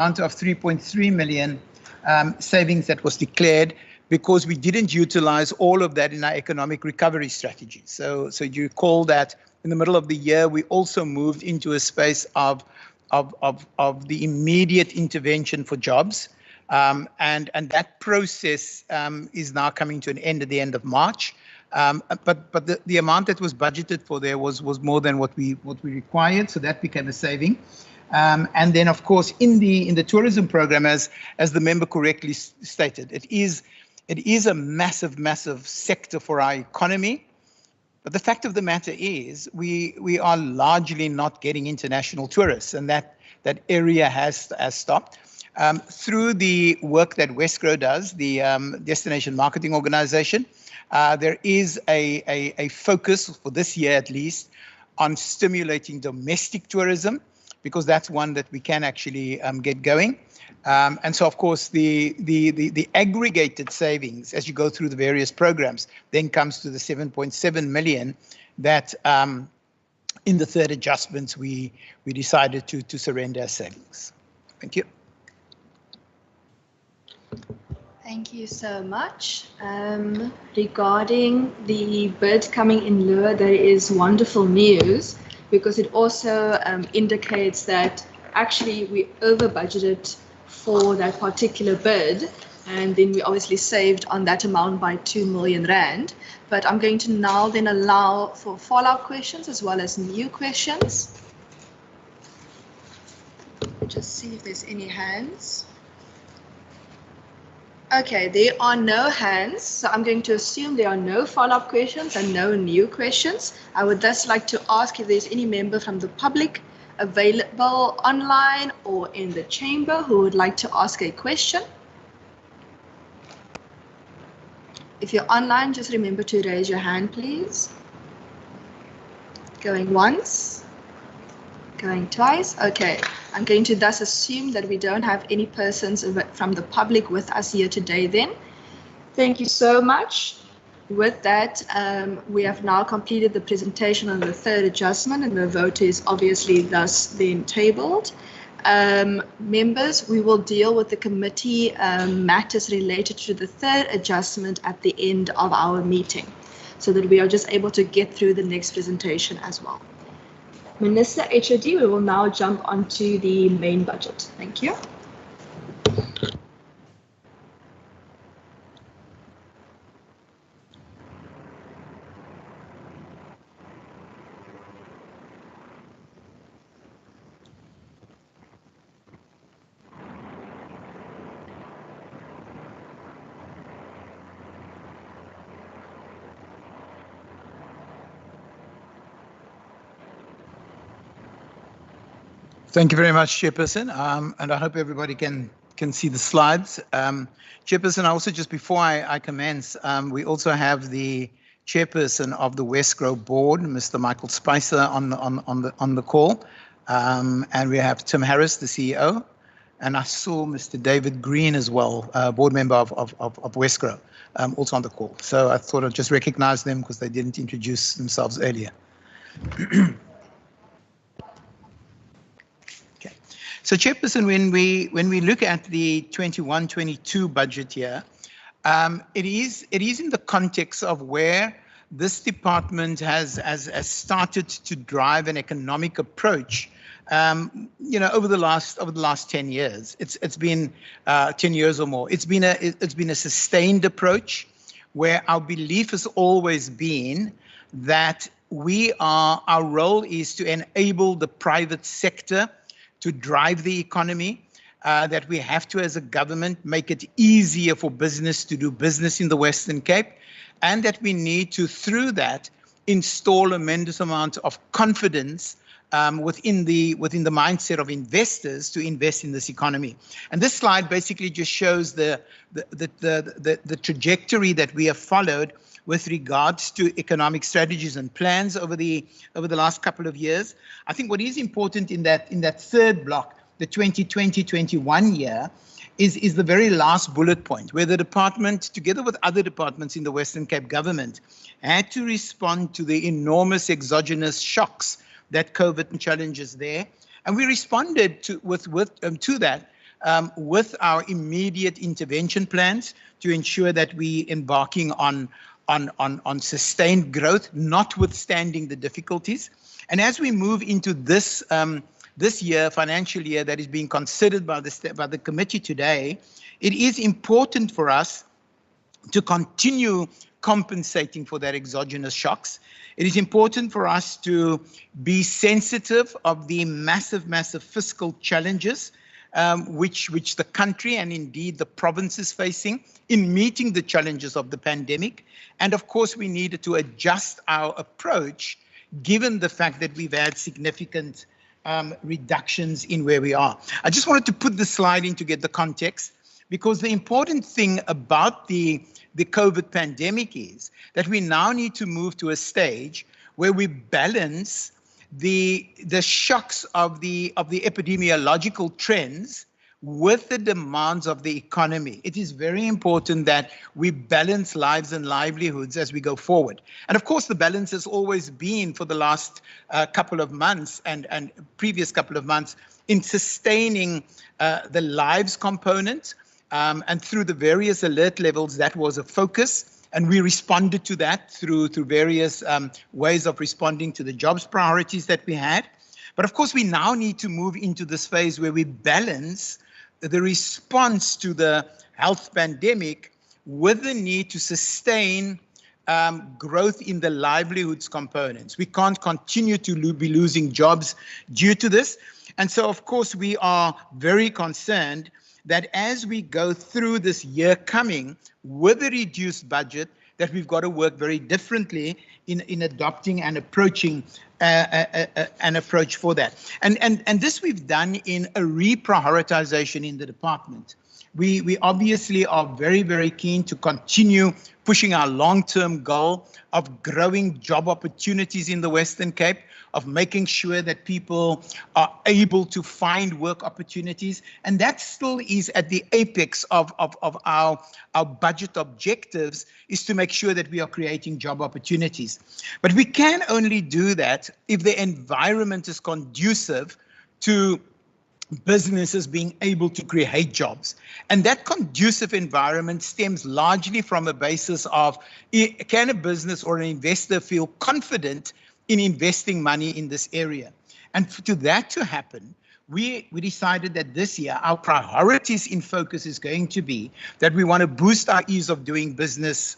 of 3.3 million savings that was declared, because we didn't utilize all of that in our economic recovery strategy. So you recall that in the middle of the year, we also moved into a space of the immediate intervention for jobs. And that process is now coming to an end at the end of March. But the amount that was budgeted for there was more than what we required, so that became a saving. And then, of course, in the tourism program, as the member correctly stated, it is a massive sector for our economy. But the fact of the matter is, we are largely not getting international tourists, and that area has stopped. Through the work that Wesgro does, the Destination Marketing Organization, there is a focus for this year at least on stimulating domestic tourism, because that's one that we can actually get going. And so, of course, the aggregated savings as you go through the various programs then comes to the 7.7 million that in the third adjustments we decided to surrender as savings. Thank you. Thank you so much. Regarding the bid coming in lower, there is wonderful news, because it also indicates that actually we over budgeted for that particular bid, and then we obviously saved on that amount by 2 million rand. But I'm going to now then allow for follow-up questions as well as new questions. Just see if there's any hands. Okay, there are no hands, so I'm going to assume there are no follow-up questions and no new questions. I would thus like to ask if there's any member from the public available online or in the chamber who would like to ask a question. If you're online, just remember to raise your hand, please. Going once, going twice. Okay, I'm going to thus assume that we don't have any persons from the public with us here today then. Thank you so much. With that, we have now completed the presentation on the third adjustment, and the vote is obviously thus then tabled. Members, we will deal with the committee matters related to the third adjustment at the end of our meeting, so that we are just able to get through the next presentation as well. Minister HOD, we will now jump onto the main budget. Thank you. Thank you very much, Chairperson, and I hope everybody can see the slides. Chairperson, also just before I commence, we also have the Chairperson of the Wesgro Board, Mr. Michael Spicer, on the call, and we have Tim Harris, the CEO, and I saw Mr. David Green as well, board member of Wesgro, also on the call. So I thought I'd just recognize them because they didn't introduce themselves earlier. So, Chairperson, when we look at the 21-22 budget year, it is in the context of where this department has started to drive an economic approach. Over the last 10 years, it's been 10 years or more. It's been a sustained approach where our belief has always been that our role is to enable the private sector to drive the economy, that we have to, as a government, make it easier for business to do business in the Western Cape, and that we need to, through that, install a tremendous amount of confidence within the mindset of investors to invest in this economy. And this slide basically just shows the trajectory that we have followed with regards to economic strategies and plans over the last couple of years. I think what is important in that third block, the 2020-21 year, is the very last bullet point, where the department, together with other departments in the Western Cape government, had to respond to the enormous exogenous shocks that COVID challenges there. And we responded to that with our immediate intervention plans to ensure that we embarking on sustained growth, notwithstanding the difficulties. And as we move into this this year, financial year, that is being considered by the committee today, it is important for us to continue compensating for that exogenous shocks. It is important for us to be sensitive of the massive fiscal challenges which the country and indeed the province is facing in meeting the challenges of the pandemic. And of course, we needed to adjust our approach given the fact that we've had significant reductions in where we are. I just wanted to put this slide in to get the context, because the important thing about the COVID pandemic is that we now need to move to a stage where we balance the shocks of the epidemiological trends with the demands of the economy. It is very important that we balance lives and livelihoods as we go forward. And of course, the balance has always been for the last couple of months and previous couple of months in sustaining the lives component. And through the various alert levels, that was a focus. And we responded to that through various ways of responding to the jobs priorities that we had. But of course, we now need to move into this phase where we balance the response to the health pandemic with the need to sustain growth in the livelihoods components. We can't continue to be losing jobs due to this. And so, of course, we are very concerned that as we go through this year coming with a reduced budget, that we've got to work very differently in adopting and approaching an approach for that. And this we've done in a reprioritization in the department. We obviously are very, very keen to continue pushing our long-term goal of growing job opportunities in the Western Cape, of making sure that people are able to find work opportunities. And that still is at the apex of our budget objectives, is to make sure that we are creating job opportunities. But we can only do that if the environment is conducive to businesses being able to create jobs. And that conducive environment stems largely from a basis of, can a business or an investor feel confident in investing money in this area? And for that to happen, we decided that this year our priorities in focus is going to be that we want to boost our ease of doing business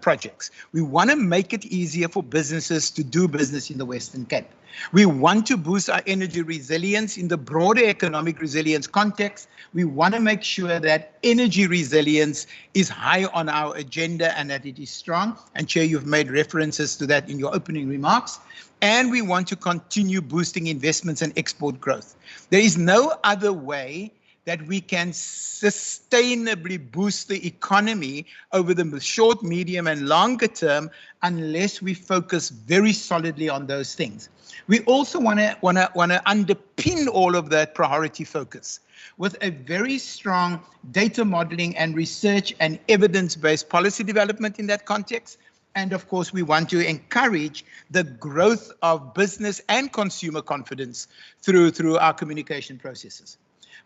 projects. We want to make it easier for businesses to do business in the Western Cape. We want to boost our energy resilience in the broader economic resilience context. We want to make sure that energy resilience is high on our agenda and that it is strong. And Chair, you've made references to that in your opening remarks. And we want to continue boosting investments and export growth. There is no other way that we can sustainably boost the economy over the short, medium, and longer term unless we focus very solidly on those things. We also want to underpin all of that priority focus with a very strong data modeling and research and evidence-based policy development in that context. And of course, we want to encourage the growth of business and consumer confidence through our communication processes.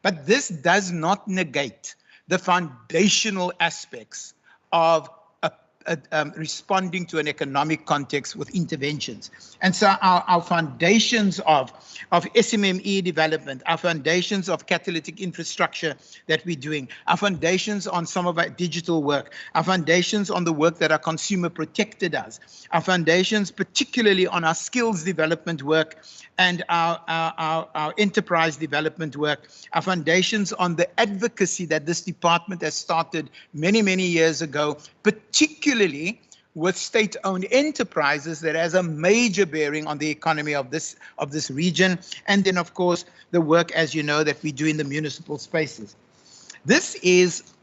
But this does not negate the foundational aspects of responding to an economic context with interventions. And so our foundations of SMME development, our foundations of catalytic infrastructure that we're doing, our foundations on some of our digital work, our foundations on the work that our consumer protector does, our foundations particularly on our skills development work and our enterprise development work, our foundations on the advocacy that this department has started many, many years ago, particularly with state-owned enterprises that has a major bearing on the economy of this region. And then, of course, the work, as you know, that we do in the municipal spaces. This is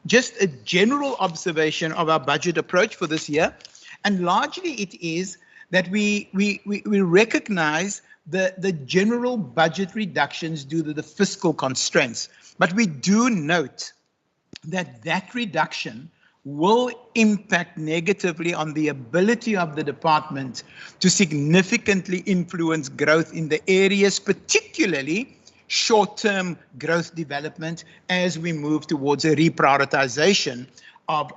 just a general observation of our budget approach for this year. And largely it is that we recognize the general budget reductions due to the fiscal constraints. But we do note that reduction will impact negatively on the ability of the department to significantly influence growth in the areas, particularly short-term growth development as we move towards a reprioritization of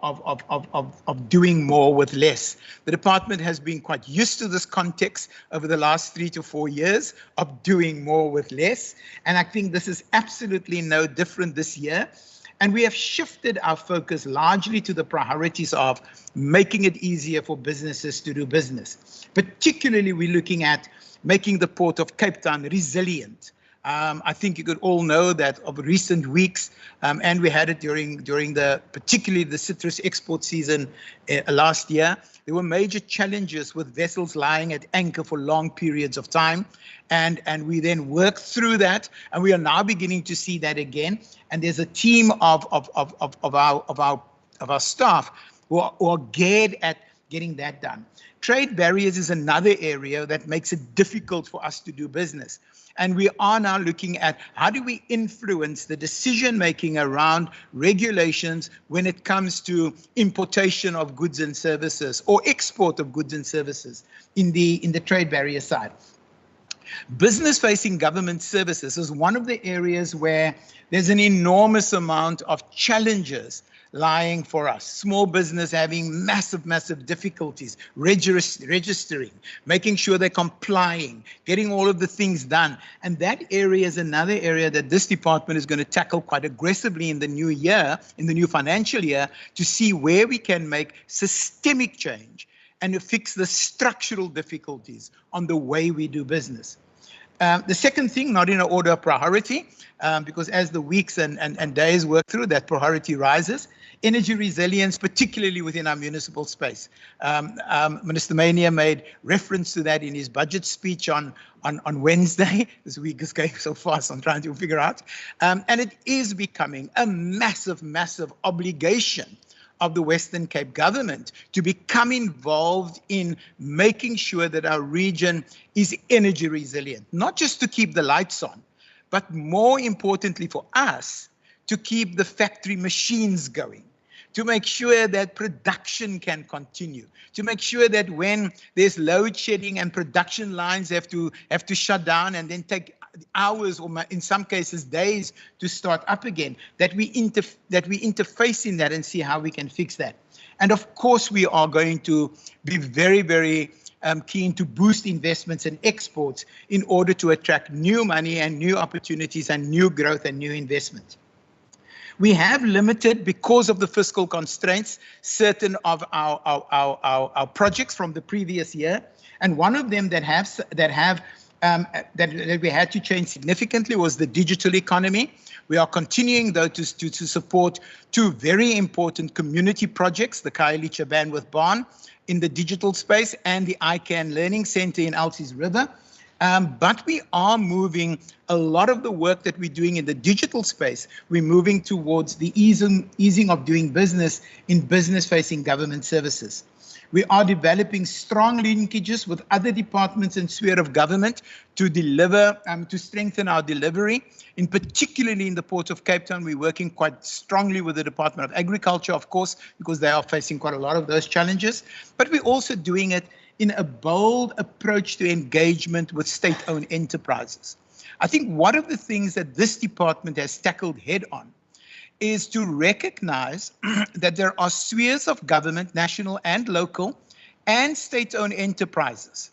doing more with less. The department has been quite used to this context over the last 3 to 4 years of doing more with less. And I think this is absolutely no different this year. And we have shifted our focus largely to the priorities of making it easier for businesses to do business. Particularly, we're looking at making the Port of Cape Town resilient. I think you could all know that of recent weeks, and we had it during particularly the citrus export season last year, there were major challenges with vessels lying at anchor for long periods of time. And we then worked through that, and we are now beginning to see that again. And there's a team of our staff who are geared at getting that done. Trade barriers is another area that makes it difficult for us to do business. And we are now looking at how do we influence the decision-making around regulations when it comes to importation of goods and services or export of goods and services in the trade barrier side. Business-facing government services is one of the areas where there's an enormous amount of challenges lying for us. Small business having massive difficulties, registering, making sure they're complying, getting all of the things done. And that area is another area that this department is going to tackle quite aggressively in the new year, in the new financial year, to see where we can make systemic change and to fix the structural difficulties on the way we do business. The second thing, not in an order of priority, because as the weeks and days work through, that priority rises. Energy resilience, particularly within our municipal space. Minister Mania made reference to that in his budget speech on Wednesday. This week is going so fast, I'm trying to figure out. And it is becoming a massive obligation of the Western Cape government to become involved in making sure that our region is energy resilient, not just to keep the lights on, but more importantly for us, to keep the factory machines going, to make sure that production can continue, to make sure that when there's load shedding and production lines have to shut down and then take hours or in some cases days to start up again, that we interface in that and see how we can fix that. And of course, we are going to be very keen to boost investments and exports in order to attract new money and new opportunities and new growth and new investment. We have limited, because of the fiscal constraints, certain of our projects from the previous year, and one of them that we had to change significantly was the digital economy. We are continuing, though, to support 2 very important community projects, the Khayelitsha Bandwidth Barn in the digital space and the ICANN Learning Center in Elsies River. But we are moving a lot of the work that we're doing in the digital space. We're moving towards the easing of doing business in business-facing government services. We are developing strong linkages with other departments and sphere of government to deliver, to strengthen our delivery. In particularly in the Port of Cape Town, we're working quite strongly with the Department of Agriculture, of course, because they are facing quite a lot of those challenges. But we're also doing it in a bold approach to engagement with state-owned enterprises. I think one of the things that this department has tackled head-on is to recognize that there are spheres of government, national and local, and state-owned enterprises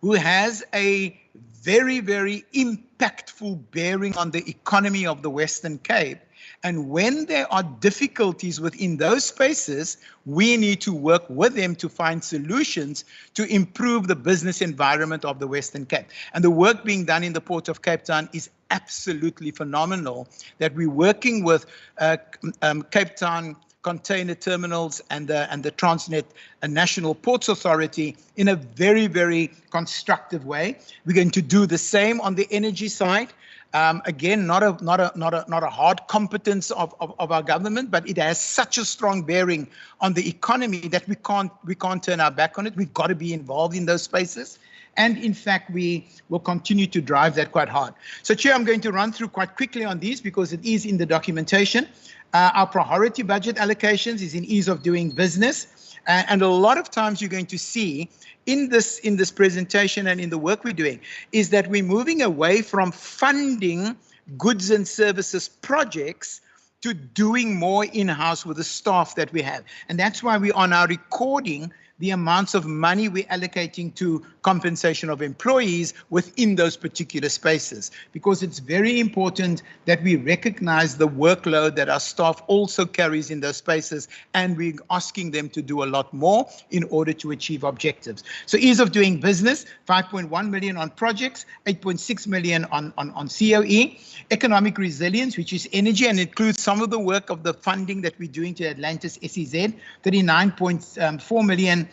who has a very impactful bearing on the economy of the Western Cape. And when there are difficulties within those spaces, we need to work with them to find solutions to improve the business environment of the Western Cape. And the work being done in the Port of Cape Town is absolutely phenomenal, that we're working with Cape Town Container Terminals and the Transnet National Ports Authority in a very constructive way. We're going to do the same on the energy side. Again, not a hard competence of our government, but it has such a strong bearing on the economy that we can't turn our back on it. We've got to be involved in those spaces. And in fact, we will continue to drive that quite hard. So, Chair, I'm going to run through quite quickly on these because it is in the documentation. Our priority budget allocations is in ease of doing business. And a lot of times you're going to see in this presentation and in the work we're doing is that we're moving away from funding goods and services projects to doing more in-house with the staff that we have. And that's why we are now recording the amounts of money we're allocating to compensation of employees within those particular spaces, because it's very important that we recognize the workload that our staff also carries in those spaces, and we're asking them to do a lot more in order to achieve objectives. So ease of doing business, 5.1 million on projects, 8.6 million on COE. Economic resilience, which is energy and includes some of the work of the funding that we're doing to Atlantis SEZ, 39.4 million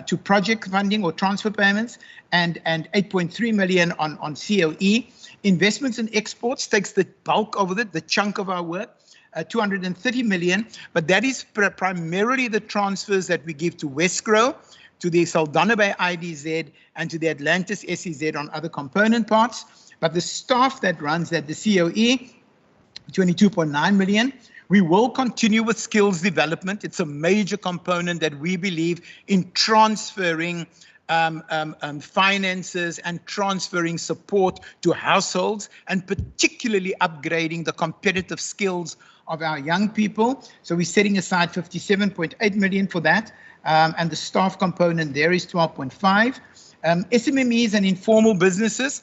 to project funding or transfer payments, and 8.3 million on COE. Investments in exports takes the bulk of it, the chunk of our work, 230 million, but that is primarily the transfers that we give to Westgrow, to the Saldana Bay IDZ, and to the Atlantis SEZ on other component parts. But the staff that runs that, the COE, 22.9 million. We will continue with skills development. It's a major component that we believe in transferring finances and transferring support to households, and particularly upgrading the competitive skills of our young people. So we're setting aside 57.8 million for that. And the staff component there is 12.5. SMMEs and informal businesses,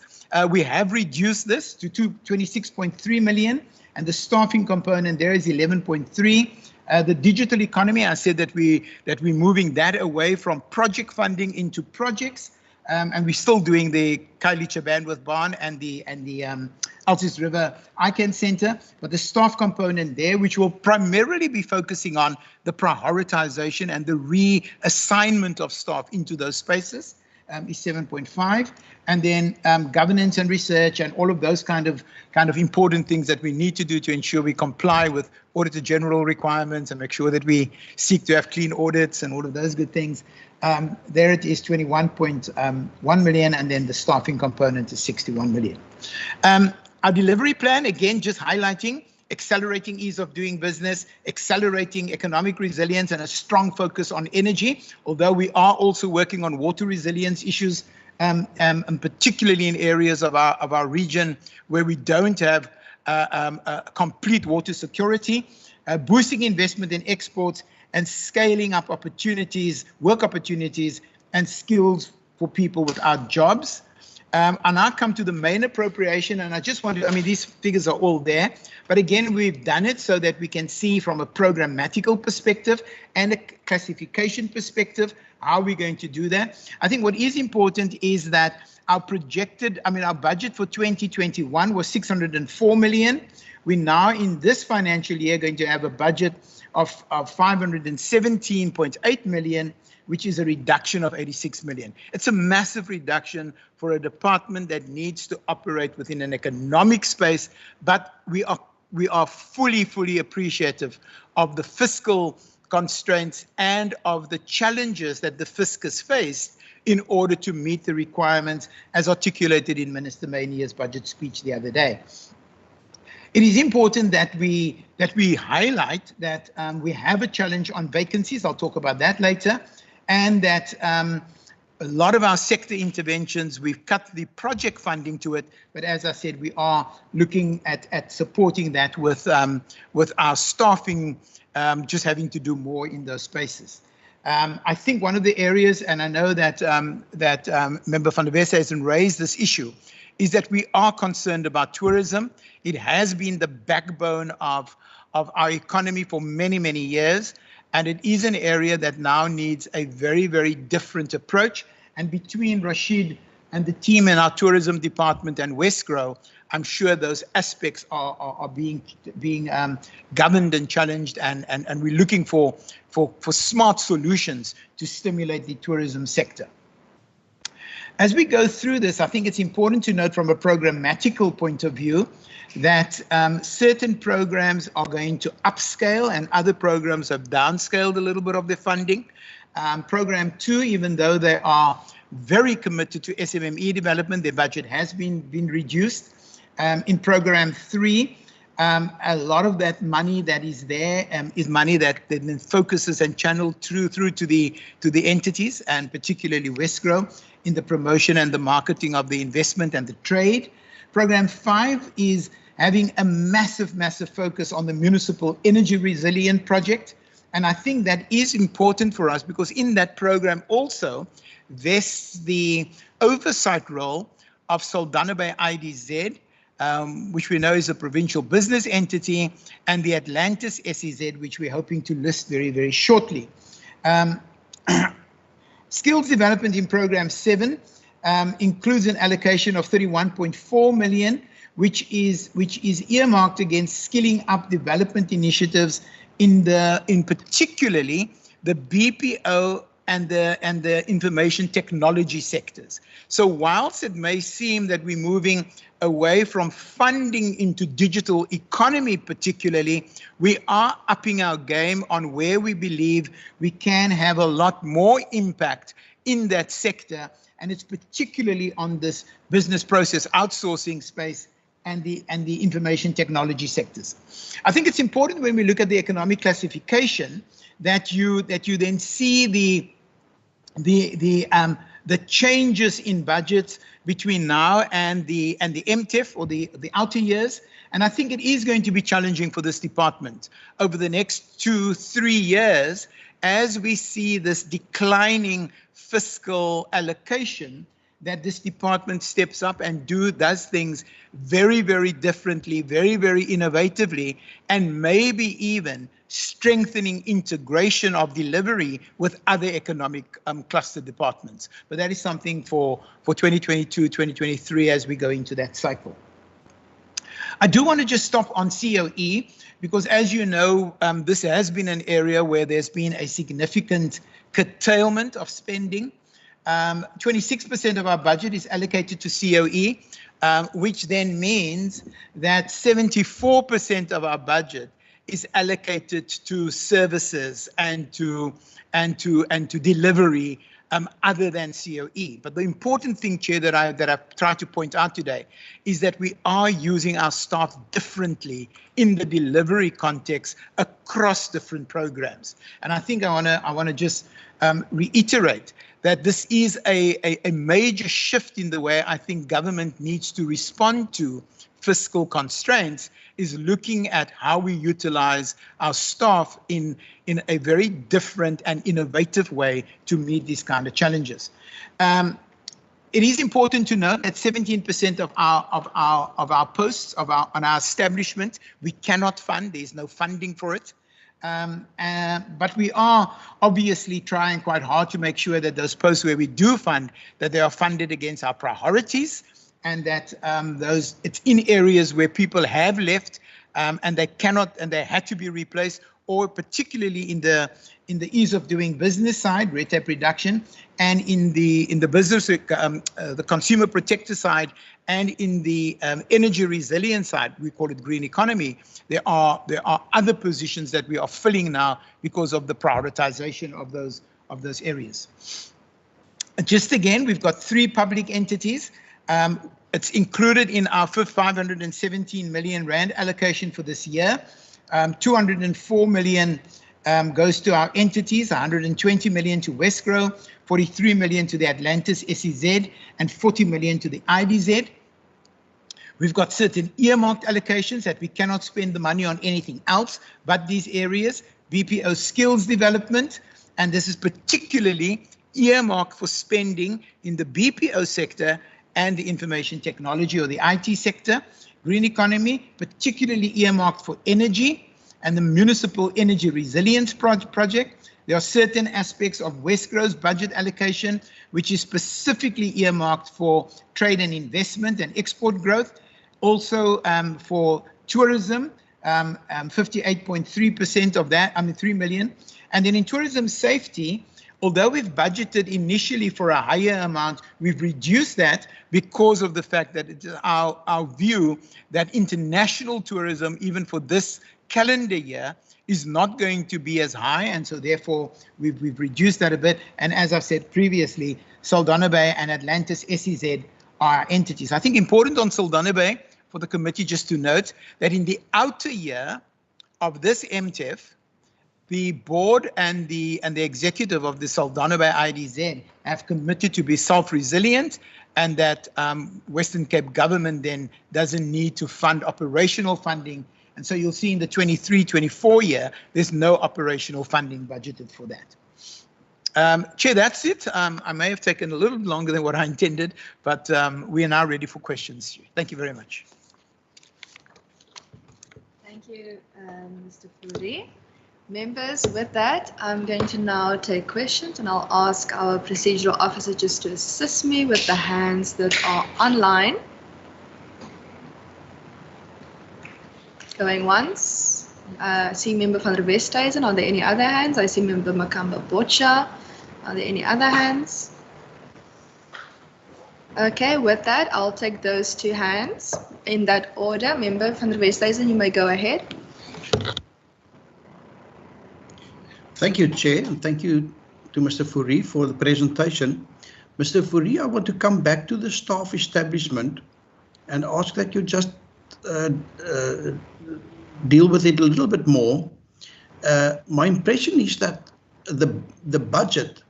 we have reduced this to 26.3 million, and the staffing component there is 11.3. The digital economy, I said that we're moving that away from project funding into projects, and we're still doing the Khayelitsha Bandwidth Barn and the Altis River ICANN Center, but the staff component there, which will primarily be focusing on the prioritization and the reassignment of staff into those spaces, is 7.5, and then governance and research and all of those kind of important things that we need to do to ensure we comply with Auditor General requirements and make sure that we seek to have clean audits and all of those good things. There it is, 21.1 million, and then the staffing component is 61 million. Our delivery plan, again, just highlighting accelerating ease of doing business, accelerating economic resilience, and a strong focus on energy, although we are also working on water resilience issues, and particularly in areas of our region where we don't have complete water security, boosting investment in exports and scaling up opportunities, work opportunities and skills for people without jobs. And I come to the main appropriation, and I just want to, I mean, these figures are all there, but again, we've done it so that we can see from a programmatical perspective and a classification perspective how we're going to do that. I think what is important is that our projected, I mean, our budget for 2021 was 604 million. We're now in this financial year going to have a budget of 517.8 million, which is a reduction of 86 million. It's a massive reduction for a department that needs to operate within an economic space, but we are fully appreciative of the fiscal constraints and of the challenges that the fiscus faced in order to meet the requirements as articulated in Minister Mayneer's budget speech the other day. It is important that we highlight that we have a challenge on vacancies. I'll talk about that later. And that a lot of our sector interventions, we've cut the project funding to it, but as I said, we are looking at supporting that with our staffing, just having to do more in those spaces. I think one of the areas, and I know that Member van der Westhuizen hasn't raised this issue, is that we are concerned about tourism. It has been the backbone of our economy for many years. And it is an area that now needs a very different approach. And between Rashid and the team in our tourism department and Westgrow, I'm sure those aspects are being governed and challenged, and we're looking for smart solutions to stimulate the tourism sector. As we go through this, I think it's important to note from a programmatical point of view that certain programs are going to upscale and other programs have downscaled a little bit of their funding. Program 2, even though they are very committed to SMME development, their budget has been reduced. In Program 3, A lot of that money that is there is money that then focuses and channeled through to the entities, and particularly Wesgrow, in the promotion and the marketing of the investment and the trade. Program 5 is having a massive focus on the municipal energy resilient project. And I think that is important for us, because in that program also vests the oversight role of Saldana Bay IDZ, which we know is a provincial business entity, and the Atlantis SEZ, which we're hoping to list very shortly. Skills development in Program 7 includes an allocation of 31.4 million, which is earmarked against skilling up development initiatives in particularly the BPO and the information technology sectors. So whilst it may seem that we're moving away from funding into digital economy particularly, we are upping our game on where we believe we can have a lot more impact in that sector, and it's particularly on this business process outsourcing space and the information technology sectors. I think it's important when we look at the economic classification that you then see the changes in budgets between now and the MTEF, or the outer years. And I think it is going to be challenging for this department over the next 2-3 years, as we see this declining fiscal allocation, that this department steps up and does things very differently, very innovatively, and maybe even strengthening integration of delivery with other economic cluster departments. But that is something for 2022, 2023 as we go into that cycle. I do want to just stop on COE, because as you know, this has been an area where there's been a significant curtailment of spending. 26% of our budget is allocated to COE, which then means that 74% of our budget is allocated to services and to delivery other than COE. But the important thing, Chair, that I've tried to point out today is that we are using our staff differently in the delivery context across different programs. And I think I want to just reiterate that this is a major shift in the way I think government needs to respond to fiscal constraints, is looking at how we utilize our staff in a very different and innovative way to meet these kind of challenges. It is important to note that 17% of our posts on our establishment we cannot fund. There's no funding for it. But we are obviously trying quite hard to make sure that those posts where we do fund, that they are funded against our priorities, and that it's in areas where people have left and they had to be replaced, or particularly in the ease of doing business side, red tape reduction, and in the business, the consumer protector side, and in the energy resilience side, we call it green economy. There are other positions that we are filling now because of the prioritization of those areas. Just again, we've got 3 public entities. It's included in our 517 million rand allocation for this year. 204 million goes to our entities, 120 million to Wesgrow, 43 million to the Atlantis SEZ, and 40 million to the IDZ. We've got certain earmarked allocations that we cannot spend the money on anything else but these areas. BPO skills development, and this is particularly earmarked for spending in the BPO sector and the information technology or the IT sector. Green economy, particularly earmarked for energy and the municipal energy resilience project. There are certain aspects of Wesgrow's budget allocation, which is specifically earmarked for trade and investment and export growth. Also for tourism, 58.3% of that, 3 million. And then in tourism safety, although we've budgeted initially for a higher amount, we've reduced that because of the fact that it's our view that international tourism, even for this calendar year, is not going to be as high. And so therefore, we've reduced that a bit. And as I've said previously, Saldana Bay and Atlantis SEZ are entities. I think important on Saldana Bay, for the committee just to note that in the outer year of this MTEF, the board and the executive of the Saldana by IDZ have committed to be self-resilient, and that Western Cape government then doesn't need to fund operational funding. And so you'll see in the 23-24 year, there's no operational funding budgeted for that. Chair, that's it. I may have taken a little longer than what I intended, but we are now ready for questions. Thank you very much. Thank you, Mr. Fourie. Members, with that, I'm going to now take questions, and I'll ask our procedural officer just to assist me with the hands that are online. Going once. I see Member van der Westhuizen. Are there any other hands? I see Member Makamba Bocha. Are there any other hands? Okay, with that, I'll take those two hands in that order. Member van der Westhuizen, you may go ahead. Thank you, Chair, and thank you to Mr. Fourie for the presentation. Mr. Fourie, I want to come back to the staff establishment and ask that you just deal with it a little bit more. My impression is that the budget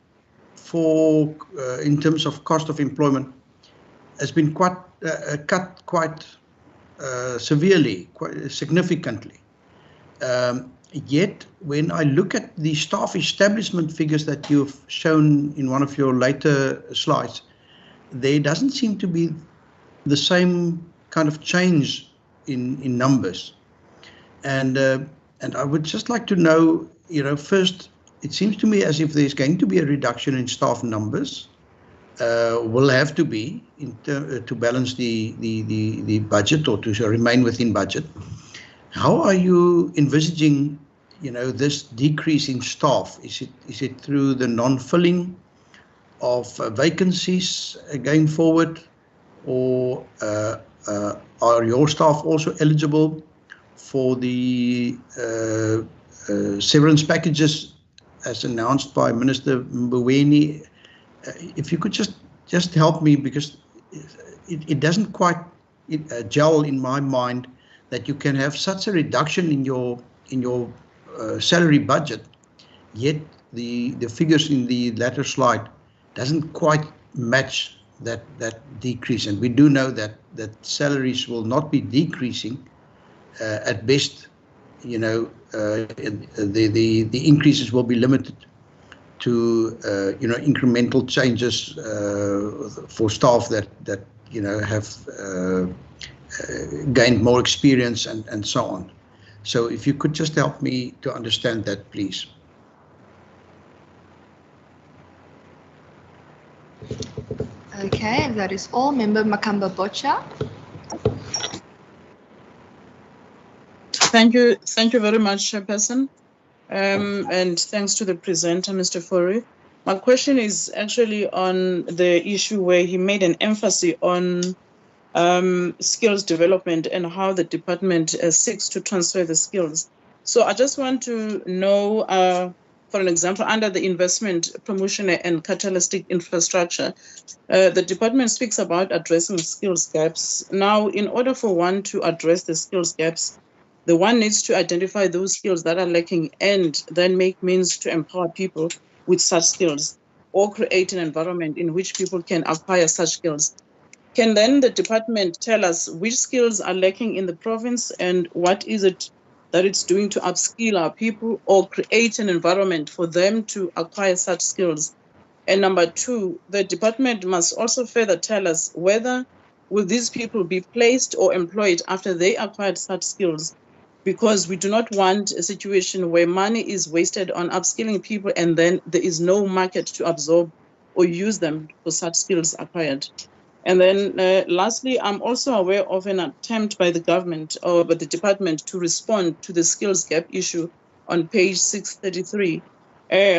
for in terms of cost of employment has been cut quite severely, quite significantly. Yet, when I look at the staff establishment figures that you've shown in one of your later slides, there doesn't seem to be the same kind of change in numbers. And I would just like to know, first, it seems to me as if there's going to be a reduction in staff numbers. Will have to be to balance the budget or to remain within budget. How are you envisaging, this decrease in staff? Is it through the non-filling of vacancies going forward, or are your staff also eligible for the severance packages as announced by Minister Mboweni? If you could just help me, because it doesn't quite gel in my mind that you can have such a reduction in your salary budget, yet the figures in the latter slide doesn't quite match that decrease. And we do know that salaries will not be decreasing. At best, the increases will be limited to incremental changes for staff that have gained more experience and so on. So if you could just help me to understand that, please. Okay, that is all. Member Makamba Bocha. Thank you very much, Chairperson, and thanks to the presenter, Mr. Fourie. My question is actually on the issue where he made an emphasis on skills development and how the department seeks to transfer the skills. So I just want to know, for an example, under the investment, promotion and catalytic infrastructure, the department speaks about addressing skills gaps. Now, in order for one to address the skills gaps, the one needs to identify those skills that are lacking and then make means to empower people with such skills, or create an environment in which people can acquire such skills. Can then the department tell us which skills are lacking in the province and what is it that it's doing to upskill our people or create an environment for them to acquire such skills? And number two, the department must also further tell us whether will these people be placed or employed after they acquired such skills, because we do not want a situation where money is wasted on upskilling people and then there is no market to absorb or use them for such skills acquired. And then lastly, I'm also aware of an attempt by the government or by the department to respond to the skills gap issue on page 633.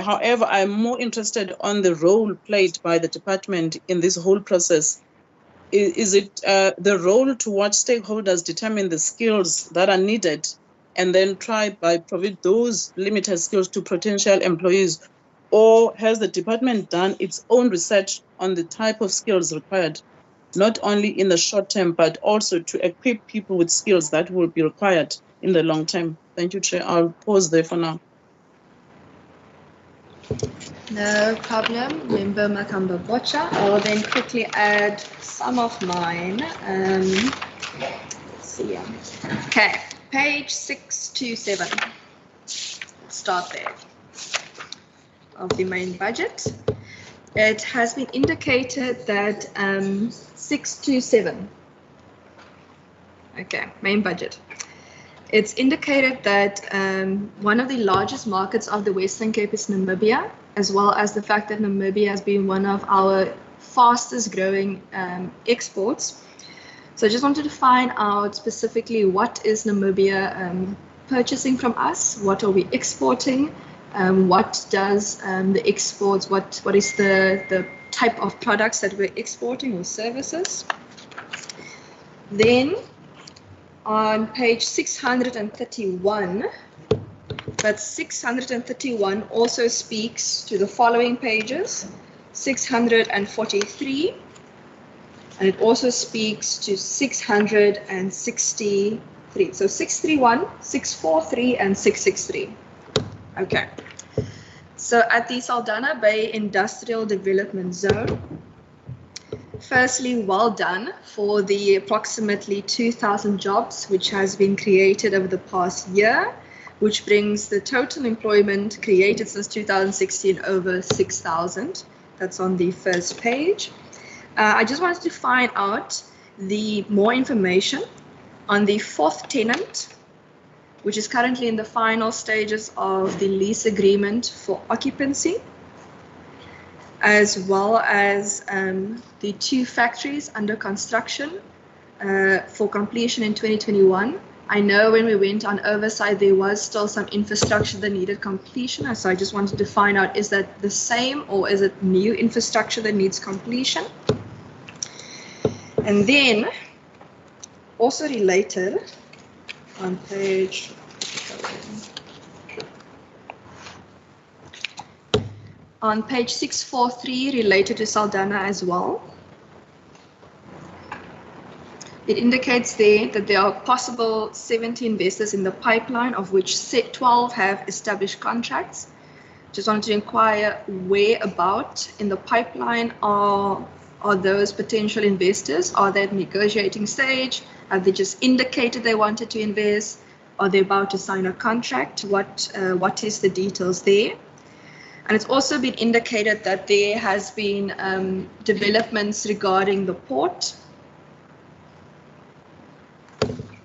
However, I'm more interested on the role played by the department in this whole process. Is it the role to watch stakeholders determine the skills that are needed and then try by provide those limited skills to potential employees? Or has the department done its own research on the type of skills required not only in the short term, but also to equip people with skills that will be required in the long term. Thank you, Chair. I'll pause there for now. No problem, Member Makamba Bocha. I will then quickly add some of mine. Let's see. Okay, page 627. Start there. Of the main budget. It has been indicated that 627. Okay, main budget. It's indicated that one of the largest markets of the Western Cape is Namibia, as well as the fact that Namibia has been one of our fastest growing exports. So I just wanted to find out specifically what is Namibia purchasing from us, what are we exporting, what does the exports, what is the type of products that we're exporting or services. Then on page 631, but 631 also speaks to the following pages, 643, and it also speaks to 663. So 631, 643, and 663. Okay. So at the Saldana Bay Industrial Development Zone, firstly, well done for the approximately 2,000 jobs which has been created over the past year, which brings the total employment created since 2016 over 6,000. That's on the first page. I just wanted to find out the more information on the fourth tenant, which is currently in the final stages of the lease agreement for occupancy, as well as the 2 factories under construction for completion in 2021. I know when we went on oversight, there was still some infrastructure that needed completion. So I just wanted to find out, is that the same or is it new infrastructure that needs completion? And then also related on page, on page 643, related to Saldana as well. It indicates there that there are possible 70 investors in the pipeline, of which 12 have established contracts. Just wanted to inquire where about in the pipeline are those potential investors? Are they at negotiating stage? Have they just indicated they wanted to invest? Are they about to sign a contract? What is the details there? And it's also been indicated that there has been developments regarding the port.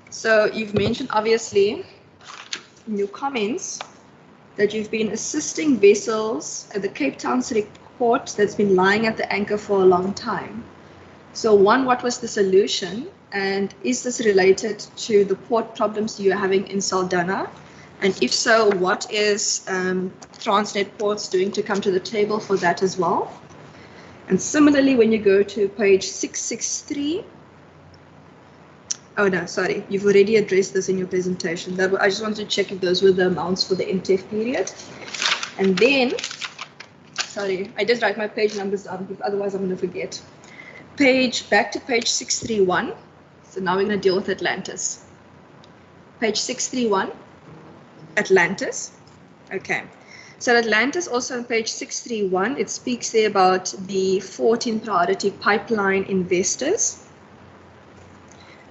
So you've mentioned, obviously, in your comments, that you've been assisting vessels at the Cape Town City Port that's been lying at the anchor for a long time. So one, what was the solution? And is this related to the port problems you're having in Saldana? And if so, what is Transnet Ports doing to come to the table for that as well? And similarly, when you go to page 663, oh no, sorry, you've already addressed this in your presentation. I just wanted to check if those were the amounts for the MTF period. And then, sorry, I did write my page numbers down, because otherwise I'm going to forget. Back to page 631. So now we're going to deal with Atlantis. Page 631, Atlantis. Okay. So Atlantis, also on page 631, it speaks there about the 14 priority pipeline investors.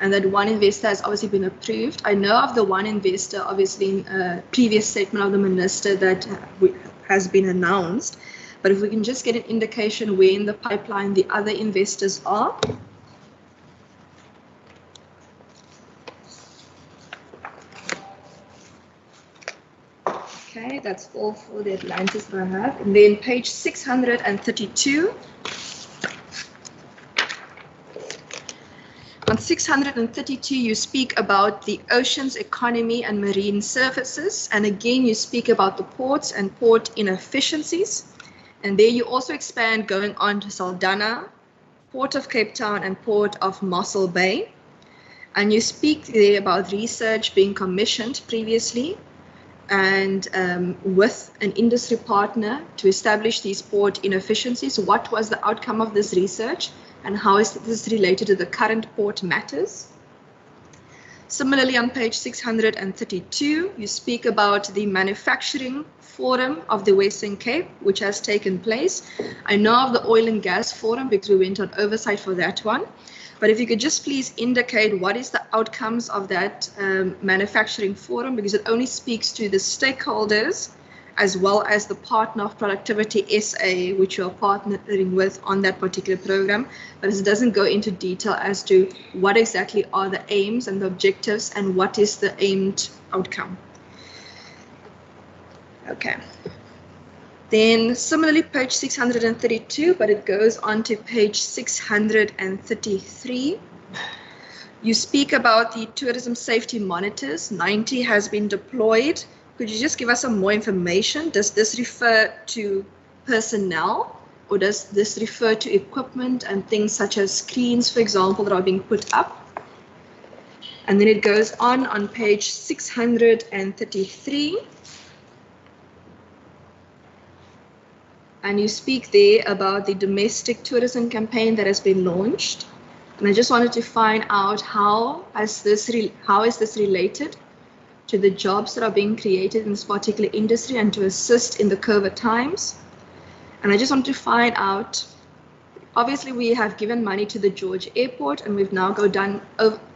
And that one investor has obviously been approved. I know of the one investor, obviously, in a previous statement of the minister that has been announced. But if we can just get an indication where in the pipeline the other investors are. Okay, that's all for the Atlantis that I have. And then page 632. On 632, you speak about the oceans economy and marine services. And again, you speak about the ports and port inefficiencies. And there you also expand going on to Saldana, Port of Cape Town, and Port of Mossel Bay. And you speak there about research being commissioned previously and with an industry partner to establish these port inefficiencies. What was the outcome of this research? and how is this related to the current port matters. Similarly, on page 632, you speak about the manufacturing forum of the Western Cape, which has taken place. I know of the oil and gas forum because we went on oversight for that one. But if you could just please indicate what is the outcomes of that manufacturing forum, because it only speaks to the stakeholders as well as the partner of Productivity SA, which you are partnering with on that particular program, but it doesn't go into detail as to what exactly are the aims and the objectives and what is the aimed outcome. Okay. Then similarly, page 632, but it goes on to page 633. You speak about the tourism safety monitors. 90 has been deployed. Could you just give us some more information? Does this refer to personnel, or does this refer to equipment and things such as screens, for example, that are being put up? And then it goes on page 633. And you speak there about the domestic tourism campaign that has been launched. And I just wanted to find out how is this related to the jobs that are being created in this particular industry and to assist in the COVID times. And I just want to find out, obviously we have given money to the George Airport, and we've now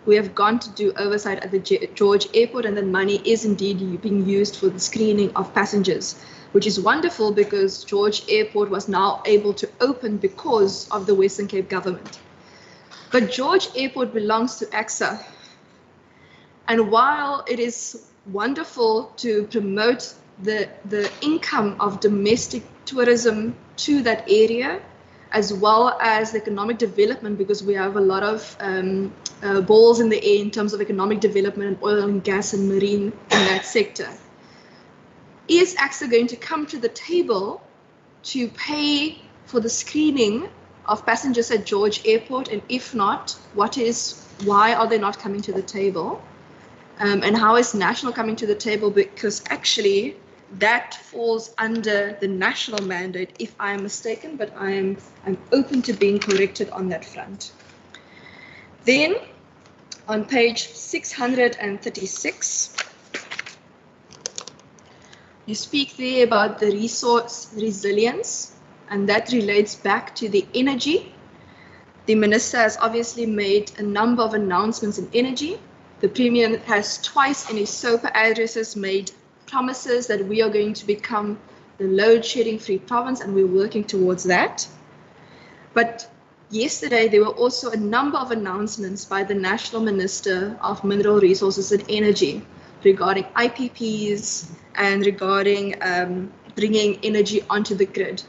we have gone to do oversight at the George Airport, and the money is indeed being used for the screening of passengers, which is wonderful because George Airport was now able to open because of the Western Cape government. But George Airport belongs to AXA. And while it is wonderful to promote the income of domestic tourism to that area, as well as economic development, because we have a lot of balls in the air in terms of economic development and oil and gas and marine in that sector, is AXA going to come to the table to pay for the screening of passengers at George Airport? And if not, why are they not coming to the table? And how is National coming to the table? Because actually that falls under the national mandate, if I am mistaken, but I'm open to being corrected on that front. Then on page 636, you speak there about the resource resilience, and that relates back to the energy. The Minister has obviously made a number of announcements in energy. The Premier has twice in his SOPA addresses made promises that we are going to become the load-shedding free province, and we're working towards that. But yesterday, there were also a number of announcements by the National Minister of Mineral Resources and Energy regarding IPPs and regarding bringing energy onto the grid.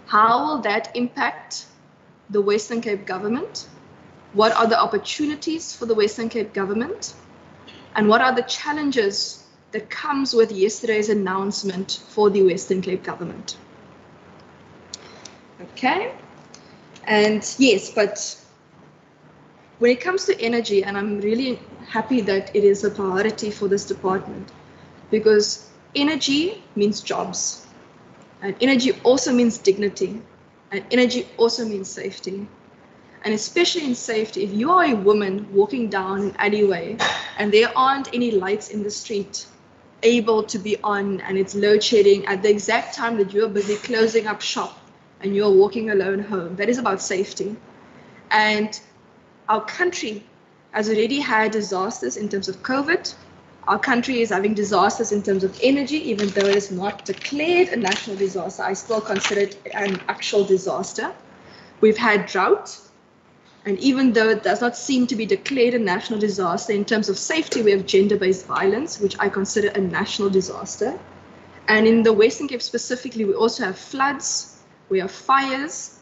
How will that impact the Western Cape government? What are the opportunities for the Western Cape government? And what are the challenges that comes with yesterday's announcement for the Western Cape government? Okay, and yes, but when it comes to energy, and I'm really happy that it is a priority for this department, because energy means jobs, and energy also means dignity, and energy also means safety. And especially in safety, if you are a woman walking down an alleyway and there aren't any lights in the street able to be on, and it's load shedding at the exact time that you're busy closing up shop and you're walking alone home, that is about safety. And our country has already had disasters in terms of COVID. Our country is having disasters in terms of energy, even though it is not declared a national disaster. I still consider it an actual disaster. We've had drought. And even though it does not seem to be declared a national disaster, in terms of safety, we have gender-based violence, which I consider a national disaster. And in the Western Cape specifically, we also have floods, we have fires.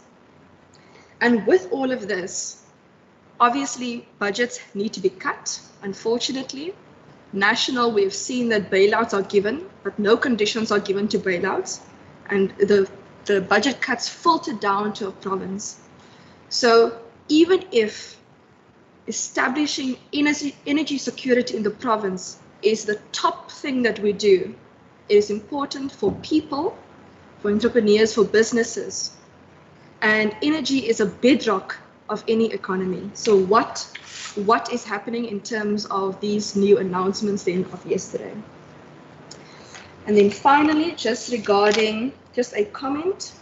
And with all of this, obviously, budgets need to be cut, unfortunately. National, we've seen that bailouts are given, but no conditions are given to bailouts. And the budget cuts filter down to a province. So even if establishing energy security in the province is the top thing that we do, it is important for people, for entrepreneurs, for businesses. And energy is a bedrock of any economy. So what is happening in terms of these new announcements then of yesterday? And then finally, just regarding just a comment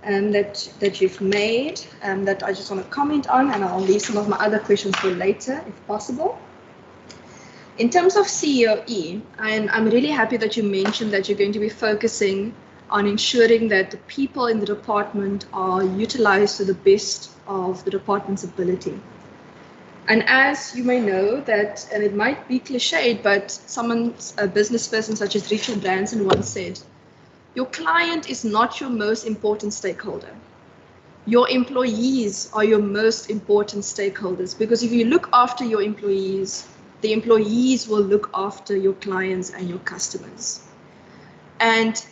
that you've made that I just want to comment on, and I'll leave some of my other questions for later if possible. In terms of COE, and I'm really happy that you mentioned that you're going to be focusing on ensuring that the people in the department are utilized to the best of the department's ability. And as you may know that, and it might be cliched, but a business person such as Richard Branson once said, your client is not your most important stakeholder. Your employees are your most important stakeholders, because if you look after your employees, the employees will look after your clients and your customers. And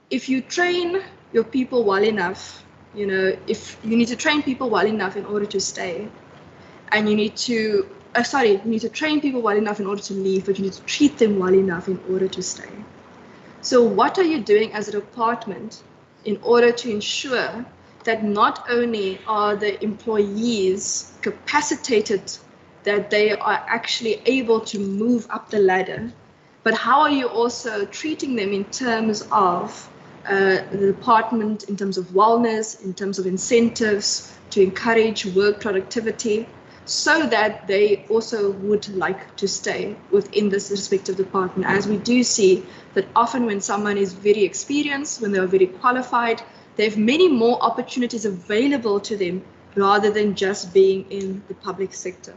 if you train your people well enough, if you need to train people well enough in order to stay, and you need to train people well enough in order to leave, but you need to treat them well enough in order to stay. So what are you doing as a department in order to ensure that not only are the employees capacitated, that they are actually able to move up the ladder, but how are you also treating them in terms of the department, in terms of wellness, in terms of incentives to encourage work productivity, so that they also would like to stay within this respective department, as we do see that often when someone is very experienced, when they are very qualified, they have many more opportunities available to them rather than just being in the public sector.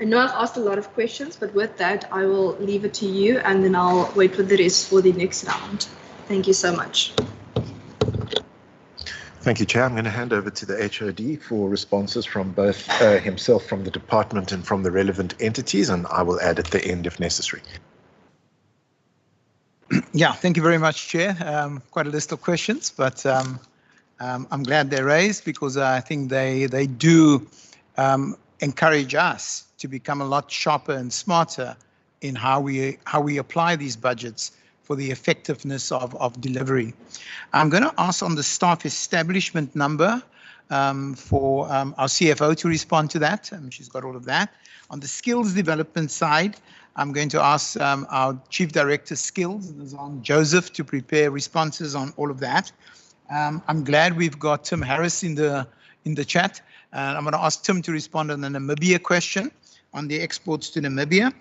I know I've asked a lot of questions, but with that, I will leave it to you, and then I'll wait for the rest for the next round. Thank you so much. Thank you, Chair. I'm going to hand over to the HOD for responses from both himself from the department and from the relevant entities, and I will add at the end if necessary. Yeah, thank you very much, Chair. Quite a list of questions, but I'm glad they're raised, because I think they do encourage us to become a lot sharper and smarter in how we apply these budgets for the effectiveness of delivery. I'm going to ask on the staff establishment number for our CFO to respond to that. She's got all of that. On the skills development side, I'm going to ask our Chief Director Skills, Joseph, to prepare responses on all of that. I'm glad we've got Tim Harris in the chat. I'm going to ask Tim to respond on the Namibia question, on the exports to Namibia.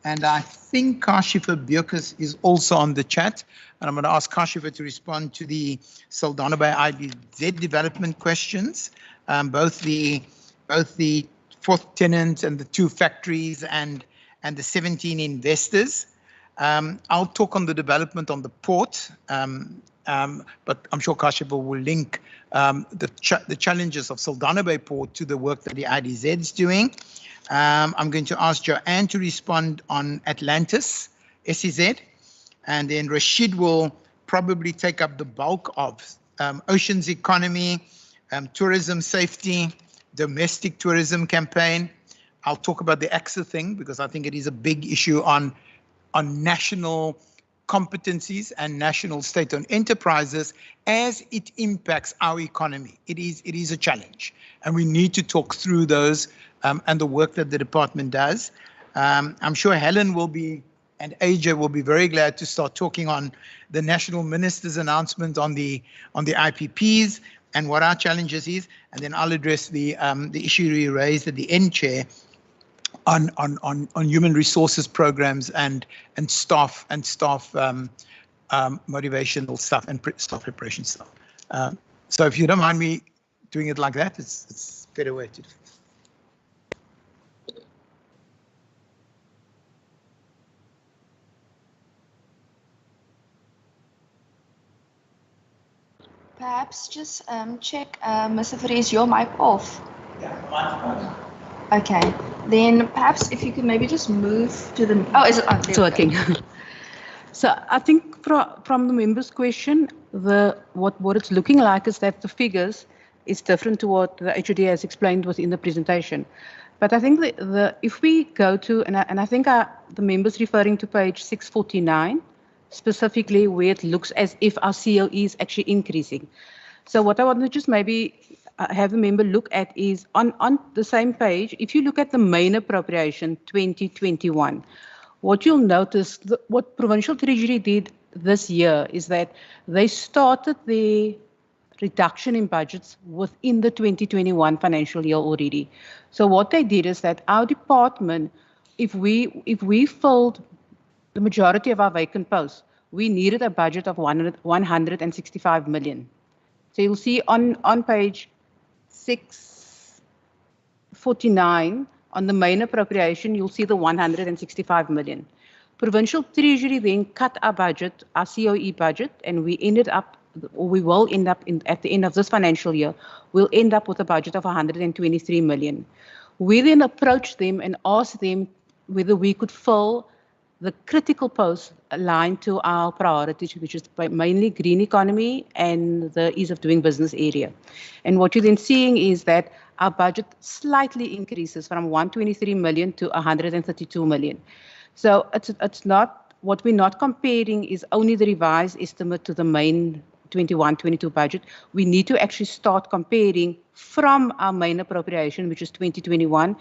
And I think Kashifa Björkes is also on the chat. And I'm going to ask Kashifa to respond to the Saldana by IBZ development questions, both the fourth tenant and the 2 factories and the 17 investors. I'll talk on the development on the port, but I'm sure Kashifa will link the challenges of Saldana Bay Port to the work that the IDZ is doing. I'm going to ask Joanne to respond on Atlantis, SEZ, and then Rashid will probably take up the bulk of oceans economy, tourism safety, domestic tourism campaign. I'll talk about the AXA thing, because I think it is a big issue on national competencies and national state-owned enterprises as it impacts our economy. It is a challenge, and we need to talk through those and the work that the department does. I'm sure Helen and AJ will be very glad to start talking on the national minister's announcement on the IPPs and what our challenges is, and then I'll address the issue you raised at the end, Chair, on human resources programs and staff motivational stuff and staff preparation stuff. So if you don't mind me doing it like that, it's a better way to do it. Perhaps just check, Mr. Fries, your mic off. Yeah, mine's on. Okay, then perhaps if you could maybe just move to the. Oh, is it on? It's working. So I think from the member's question, what it's looking like is that the figures is different to what the HOD has explained within the presentation. But I think if we go to, and I think the member's referring to page 649, specifically where it looks as if our COE is actually increasing. So what I want to just maybe have the member look at is on the same page. If you look at the main appropriation 2021, what you'll notice, what Provincial Treasury did this year is that they started the reduction in budgets within the 2021 financial year already. So what they did is that our department, if we filled the majority of our vacant posts, we needed a budget of 165 million. So you'll see on page 649, on the main appropriation, you'll see the 165 million. Provincial Treasury then cut our budget, our COE budget, and we ended up, or we will end up at the end of this financial year, we'll end up with a budget of 123 million. We then approached them and asked them whether we could fill the critical posts aligned to our priorities, which is mainly green economy and the ease of doing business area. And what you're then seeing is that our budget slightly increases from 123 million to 132 million. So it's not, what we're not comparing is only the revised estimate to the main 21-22 budget. We need to actually start comparing from our main appropriation, which is 2021,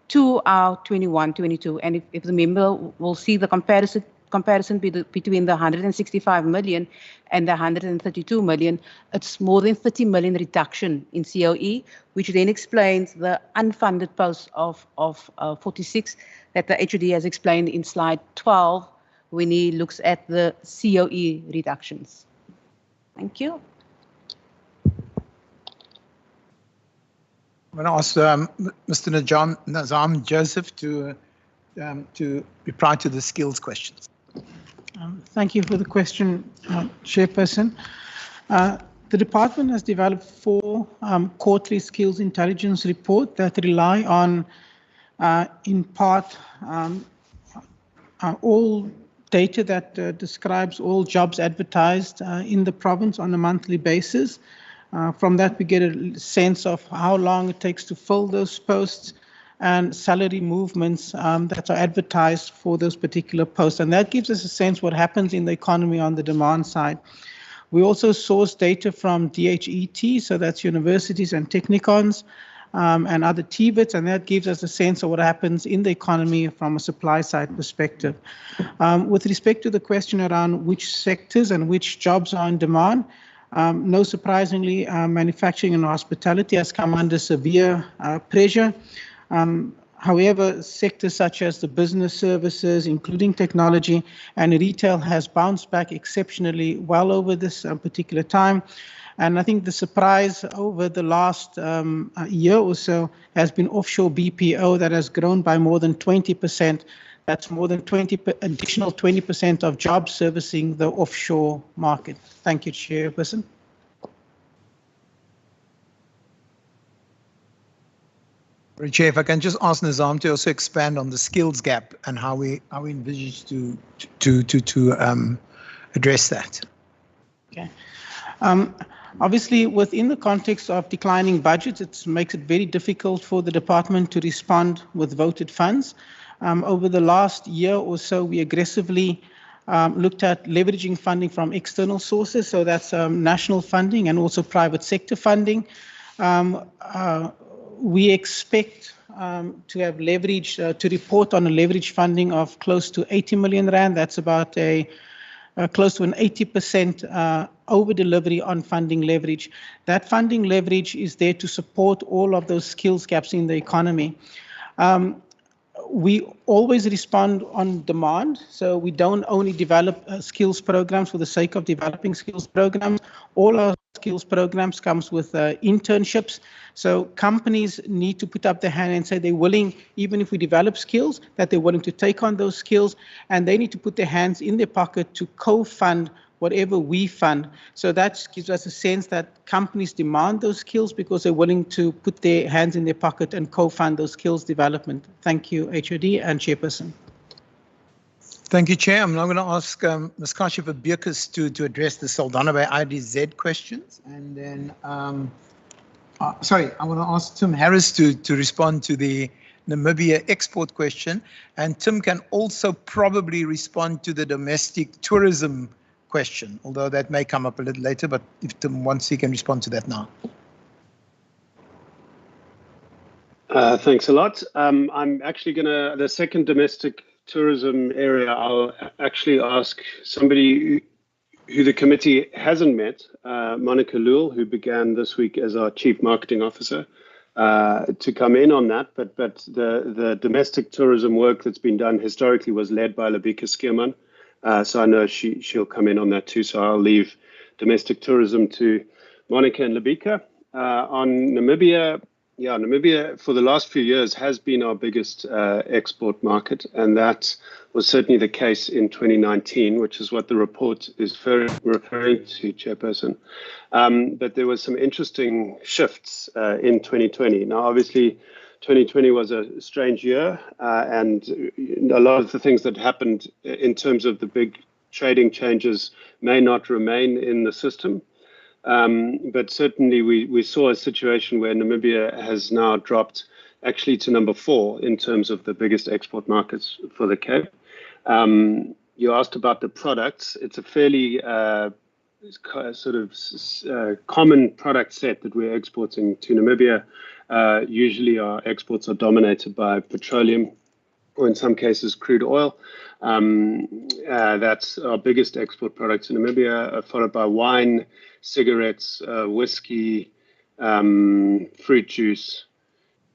to our 21-22. And if the member will see the comparison between the 165 million and the 132 million, it's more than 30 million reduction in COE, which then explains the unfunded posts of 46 that the HOD has explained in slide 12 when he looks at the COE reductions. Thank you. I'm going to ask Mr. Nazam Joseph to reply to the skills questions. Thank you for the question, Chairperson. The department has developed 4 quarterly skills intelligence reports that rely on, in part, all data that describes all jobs advertised in the province on a monthly basis. From that, we get a sense of how long it takes to fill those posts and salary movements that are advertised for those particular posts. And that gives us a sense what happens in the economy on the demand side. We also source data from DHET, so that's universities and technicons, and other TVETs, and that gives us a sense of what happens in the economy from a supply side perspective. With respect to the question around which sectors and which jobs are in demand, no surprisingly, manufacturing and hospitality has come under severe pressure. However, sectors such as the business services, including technology and retail, has bounced back exceptionally well over this particular time. And I think the surprise over the last year or so has been offshore BPO that has grown by more than 20%. That's more than additional 20% of jobs servicing the offshore market. Thank you, Chairperson. Chair, if I can just ask Nazam to also expand on the skills gap and how we envisage to address that. Okay. Obviously, within the context of declining budgets, it makes it very difficult for the department to respond with voted funds. Over the last year or so, we aggressively looked at leveraging funding from external sources, so that's national funding and also private sector funding. We expect to have leverage, to report on a leverage funding of close to 80 million rand. That's about close to an 80% over delivery on funding leverage. That funding leverage is there to support all of those skills gaps in the economy. We always respond on demand, so we don't only develop skills programs for the sake of developing skills programs. All our skills programs comes with internships, so companies need to put up their hand and say they're willing, even if we develop skills, that they're willing to take on those skills, and they need to put their hands in their pocket to co-fund whatever we fund. So that gives us a sense that companies demand those skills because they're willing to put their hands in their pocket and co-fund those skills development. Thank you, HOD and Chairperson. Thank you, Chair. I'm now going to ask Ms. Kashifa Beerkus to address the Saldana Bay IDZ questions. And then, I'm going to ask Tim Harris to respond to the Namibia export question. And Tim can also probably respond to the domestic tourism question, although that may come up a little later, but if Tim wants, he can respond to that now. Thanks a lot. I'm actually the second domestic tourism area, I'll actually ask somebody who the committee hasn't met, Monica Lewell, who began this week as our Chief Marketing Officer, to come in on that. But the domestic tourism work that's been done historically was led by Labika Skierman. So I know she'll come in on that too. So I'll leave domestic tourism to Monica and Labika. On Namibia, yeah, Namibia for the last few years has been our biggest export market, and that was certainly the case in 2019, which is what the report is referring to, Chairperson. But there was some interesting shifts in 2020. Now, obviously, 2020 was a strange year, and a lot of the things that happened in terms of the big trading changes may not remain in the system. But certainly we saw a situation where Namibia has now dropped actually to number 4 in terms of the biggest export markets for the Cape. You asked about the products. It's a fairly common product set that we're exporting to Namibia. Usually our exports are dominated by petroleum, or in some cases crude oil. That's our biggest export products in Namibia, followed by wine, cigarettes, whiskey, fruit juice,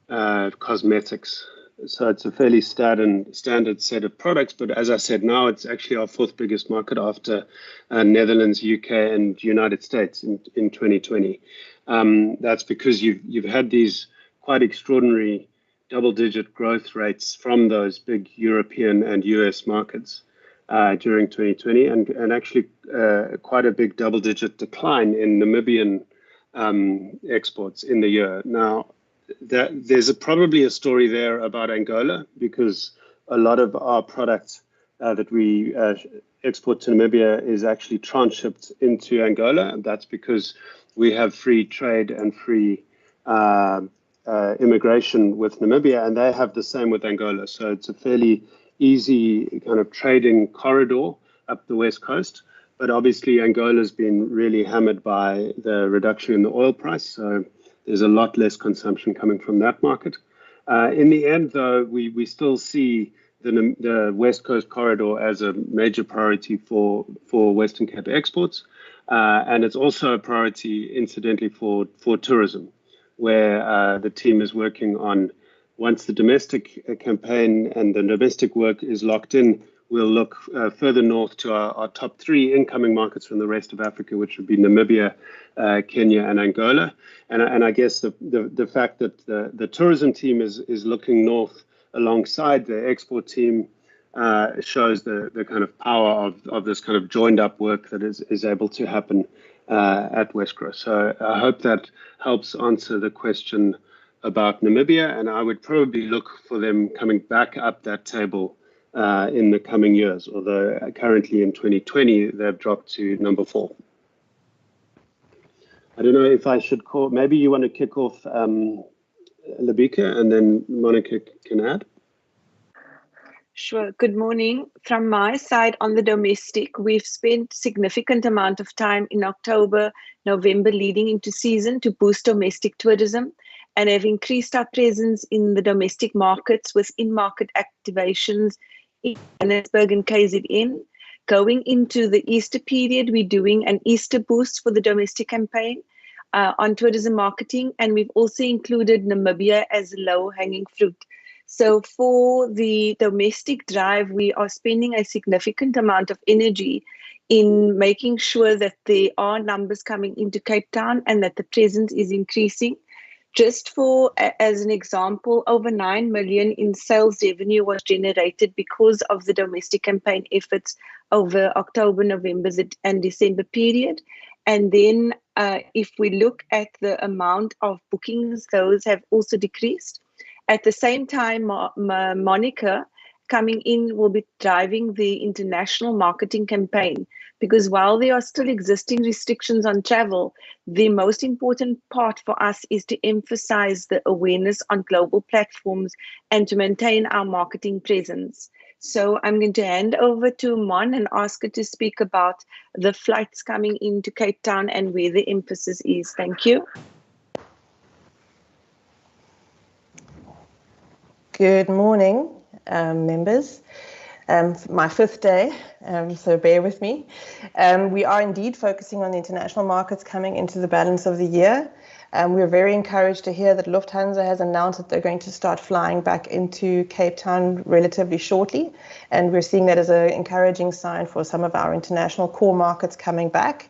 cosmetics. So it's a fairly standard set of products. But as I said, now it's actually our 4th biggest market after Netherlands, UK, and United States in 2020. That's because you've had these quite extraordinary double-digit growth rates from those big European and US markets during 2020, and actually quite a big double-digit decline in Namibian exports in the year. Now, there's probably a story there about Angola, because a lot of our product that we export to Namibia is actually transshipped into Angola, and that's because we have free trade and free immigration with Namibia, and they have the same with Angola. So it's a fairly easy kind of trading corridor up the west coast. But obviously Angola's been really hammered by the reduction in the oil price. So there's a lot less consumption coming from that market. In the end, though, we still see the west coast corridor as a major priority for Western Cape exports. And it's also a priority, incidentally, for tourism, where the team is working on, once the domestic campaign and the domestic work is locked in, we'll look further north to our top 3 incoming markets from the rest of Africa, which would be Namibia, Kenya, and Angola. And I guess the fact that the tourism team is looking north alongside the export team shows the kind of power of this kind of joined up work that is able to happen at Westcro. So I hope that helps answer the question about Namibia, and I would probably look for them coming back up that table in the coming years, although currently in 2020 they've dropped to number 4. I don't know if I should call, maybe you want to kick off Labika and then Monica can add. Sure. Good morning. From my side on the domestic, we've spent significant amount of time in October, November leading into season to boost domestic tourism, and have increased our presence in the domestic markets with in-market activations in Johannesburg and KZN. Going into the Easter period, we're doing an Easter boost for the domestic campaign on tourism marketing, and we've also included Namibia as low-hanging fruit. So for the domestic drive, we are spending a significant amount of energy in making sure that there are numbers coming into Cape Town and that the presence is increasing. Just for, as an example, over 9 million in sales revenue was generated because of the domestic campaign efforts over October, November and December period. And then if we look at the amount of bookings, those have also decreased. At the same time, Monica coming in will be driving the international marketing campaign, because while there are still existing restrictions on travel, the most important part for us is to emphasize the awareness on global platforms and to maintain our marketing presence. So I'm going to hand over to Mon and ask her to speak about the flights coming into Cape Town and where the emphasis is. Thank you. Good morning, members. My fifth day, so bear with me. We are indeed focusing on the international markets coming into the balance of the year. We're very encouraged to hear that Lufthansa has announced that they're going to start flying back into Cape Town relatively shortly. And we're seeing that as an encouraging sign for some of our international core markets coming back.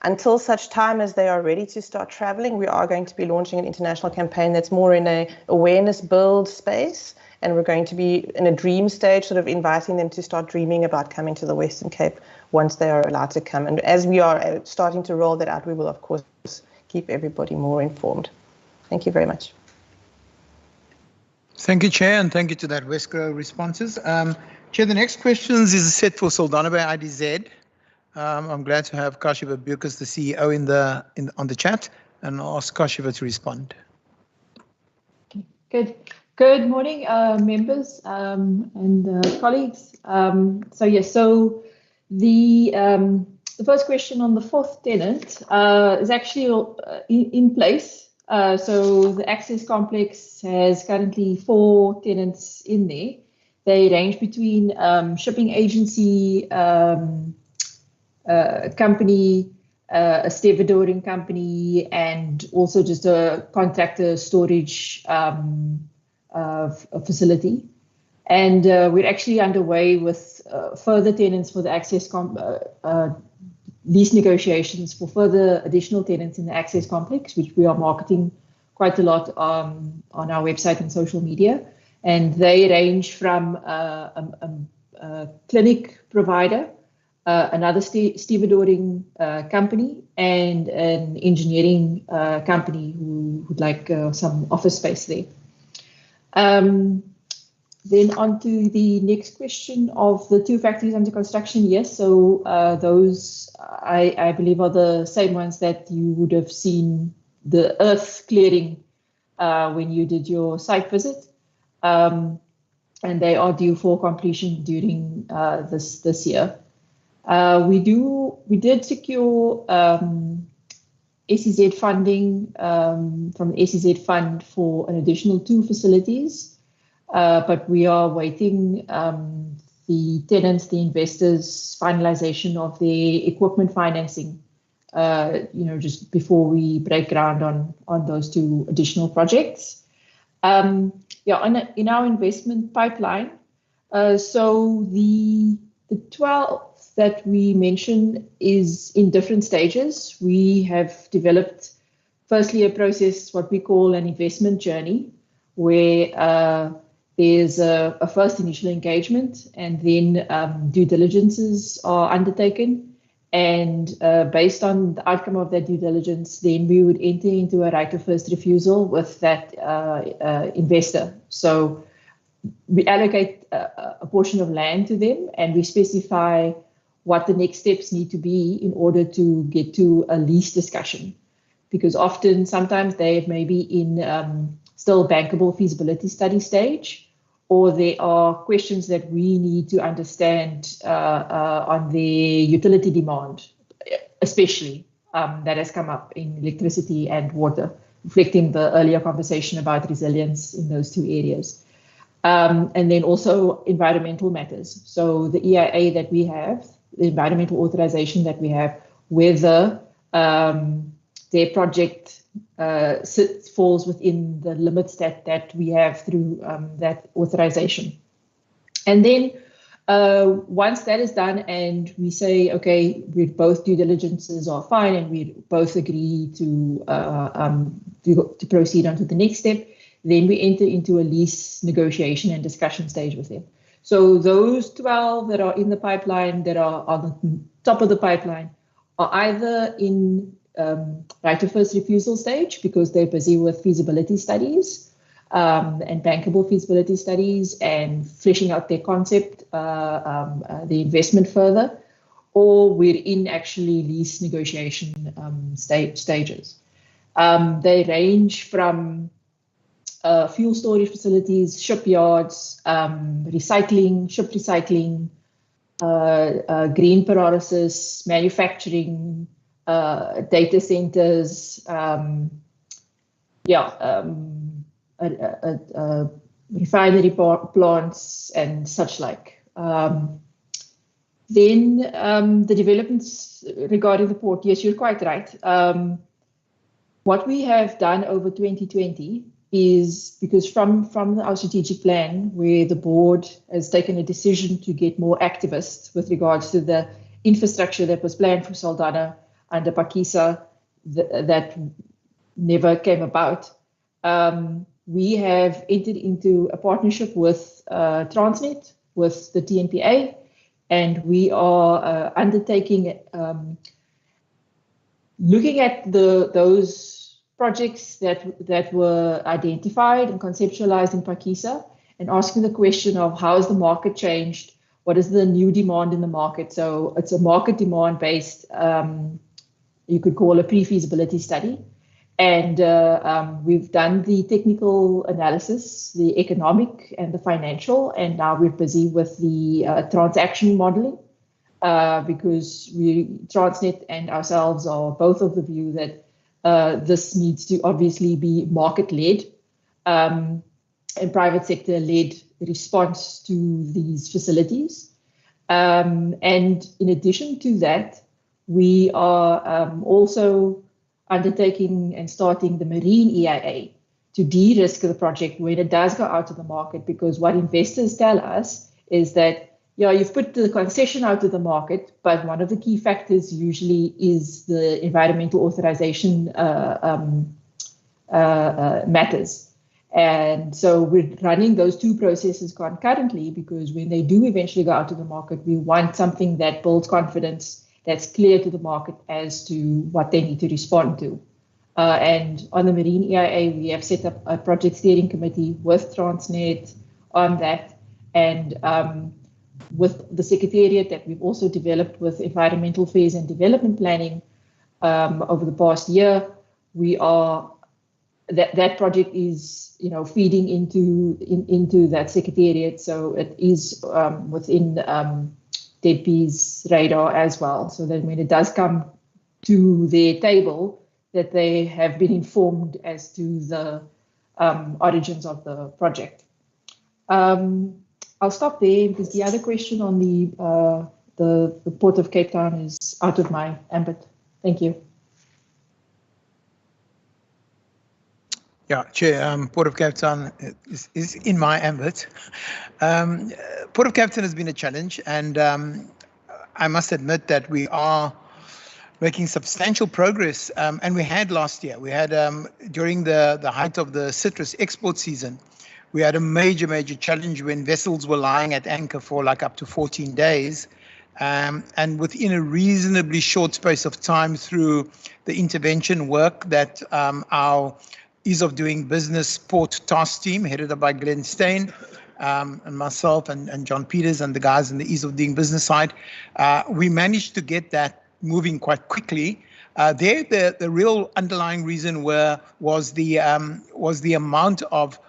Until such time as they are ready to start traveling, we are going to be launching an international campaign that's more in an awareness build space. And we're going to be in a dream stage, sort of inviting them to start dreaming about coming to the Western Cape once they are allowed to come. And as we are starting to roll that out, we will, of course, keep everybody more informed. Thank you very much. Thank you, Chair, and thank you to that Wesco responses. Chair, the next questions is set for Saldana by IDZ. I'm glad to have Kashiva Bukas, the CEO, on the chat, and I'll ask Kashiva to respond. Good morning, members and colleagues. So the first question on the fourth tenant is actually in place. So the Access Complex has currently 4 tenants in there. They range between shipping agency, company, a stevedoring company, and also just a contractor storage facility. And we're actually underway with further tenants for the Access lease negotiations for further additional tenants in the Access Complex, which we are marketing quite a lot on our website and social media. And they range from a clinic provider, another stevedoring company, and an engineering company who would like some office space there. Then on to the next question of the 2 factories under construction. Yes, so those I believe are the same ones that you would have seen the earth clearing when you did your site visit. And they are due for completion during this year. We did secure SEZ funding from the SEZ fund for an additional 2 facilities, but we are waiting the tenants, the investors' finalization of their equipment financing, just before we break ground on those 2 additional projects. In our investment pipeline, so the 12 that we mentioned is in different stages. We have developed, firstly, a process, what we call an investment journey, where there's a first initial engagement, and then due diligences are undertaken. And based on the outcome of that due diligence, then we would enter into a right of first refusal with that investor. So we allocate a portion of land to them, and we specify what the next steps need to be in order to get to a lease discussion. Because sometimes they may be in still bankable feasibility study stage, or there are questions that we need to understand on the utility demand, especially that has come up in electricity and water, reflecting the earlier conversation about resilience in those 2 areas. And then also environmental matters. So the EIA that we have, the environmental authorization that we have, whether their project falls within the limits that we have through that authorization. And then once that is done and we say, okay, both due diligences are fine and we both agree to proceed on to the next step, then we enter into a lease negotiation and discussion stage with them. So those 12 that are in the pipeline, that are on the top of the pipeline, are either in right of first refusal stage because they're busy with feasibility studies and bankable feasibility studies and fleshing out their concept, the investment further, or we're in actually lease negotiation stages. They range from fuel storage facilities, shipyards, ship recycling, green pyrolysis, manufacturing, data centers, refinery plants and such like. Then the developments regarding the port, yes, you're quite right. What we have done over 2020 is, because from our strategic plan, where the board has taken a decision to get more activists with regards to the infrastructure that was planned for Saldana under Pakisa that never came about, we have entered into a partnership with Transnet, with the TNPA, and we are undertaking, looking at those projects that were identified and conceptualized in Pakisa, and asking the question of how has the market changed? What is the new demand in the market? So it's a market demand based, you could call a pre-feasibility study. And we've done the technical analysis, the economic and the financial, and now we're busy with the transaction modeling, because Transnet and ourselves are both of the view that this needs to obviously be market-led and private sector-led response to these facilities. And in addition to that, we are also undertaking and starting the marine EIA to de-risk the project when it does go out to the market, because what investors tell us is that, yeah, you've put the concession out to the market, but one of the key factors usually is the environmental authorization matters. And so we're running those two processes concurrently, because when they do eventually go out to the market, we want something that builds confidence, that's clear to the market as to what they need to respond to. And on the marine EIA, we have set up a project steering committee with Transnet on that, and with the secretariat that we've also developed with environmental affairs and development planning over the past year. We are that project is feeding into that secretariat, so it is within DEDP's radar as well, so that when it does come to their table, that they have been informed as to the origins of the project. I'll stop there, because the other question on the Port of Cape Town is out of my ambit. Thank you. Yeah, Chair, Port of Cape Town is in my ambit. Port of Cape Town has been a challenge, and I must admit that we are making substantial progress, and we had last year. We had, during the height of the citrus export season, we had a major challenge when vessels were lying at anchor for like up to 14 days. And within a reasonably short space of time, through the intervention work that our Ease of Doing Business Port Task Team, headed up by Glenn Stein, and myself and John Peters and the guys in the Ease of Doing Business side, we managed to get that moving quite quickly. The real underlying reason was the amount of